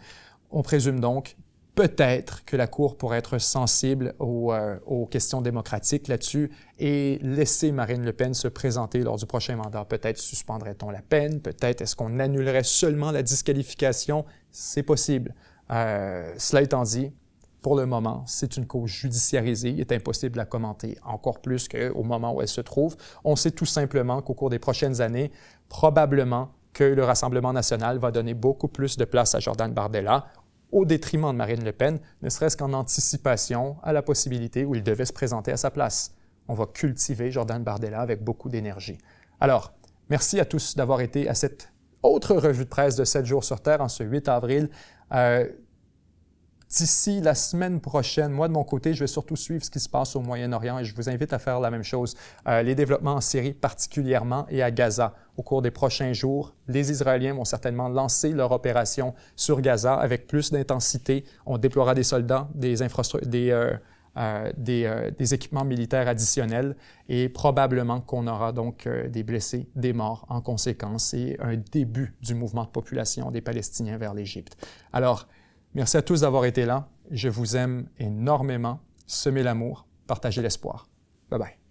On présume donc peut-être que la Cour pourrait être sensible aux questions démocratiques là-dessus et laisser Marine Le Pen se présenter lors du prochain mandat. Peut-être suspendrait-on la peine, peut-être est-ce qu'on annulerait seulement la disqualification? C'est possible. Cela étant dit, pour le moment, c'est une cause judiciarisée. Il est impossible de la commenter encore plus qu'au moment où elle se trouve. On sait tout simplement qu'au cours des prochaines années, probablement que le Rassemblement national va donner beaucoup plus de place à Jordan Bardella, au détriment de Marine Le Pen, ne serait-ce qu'en anticipation à la possibilité où il devait se présenter à sa place. On va cultiver Jordan Bardella avec beaucoup d'énergie. Alors, merci à tous d'avoir été à cette autre revue de presse de 7 jours sur Terre en ce 8 avril. D'ici la semaine prochaine, moi de mon côté, je vais surtout suivre ce qui se passe au Moyen-Orient et je vous invite à faire la même chose. Les développements en Syrie particulièrement et à Gaza. Au cours des prochains jours, les Israéliens vont certainement lancer leur opération sur Gaza avec plus d'intensité. On déploiera des soldats, des équipements militaires additionnels et probablement qu'on aura donc des blessés, des morts en conséquence et un début du mouvement de population des Palestiniens vers l'Égypte. Alors, merci à tous d'avoir été là. Je vous aime énormément. Semez l'amour, partagez l'espoir. Bye bye.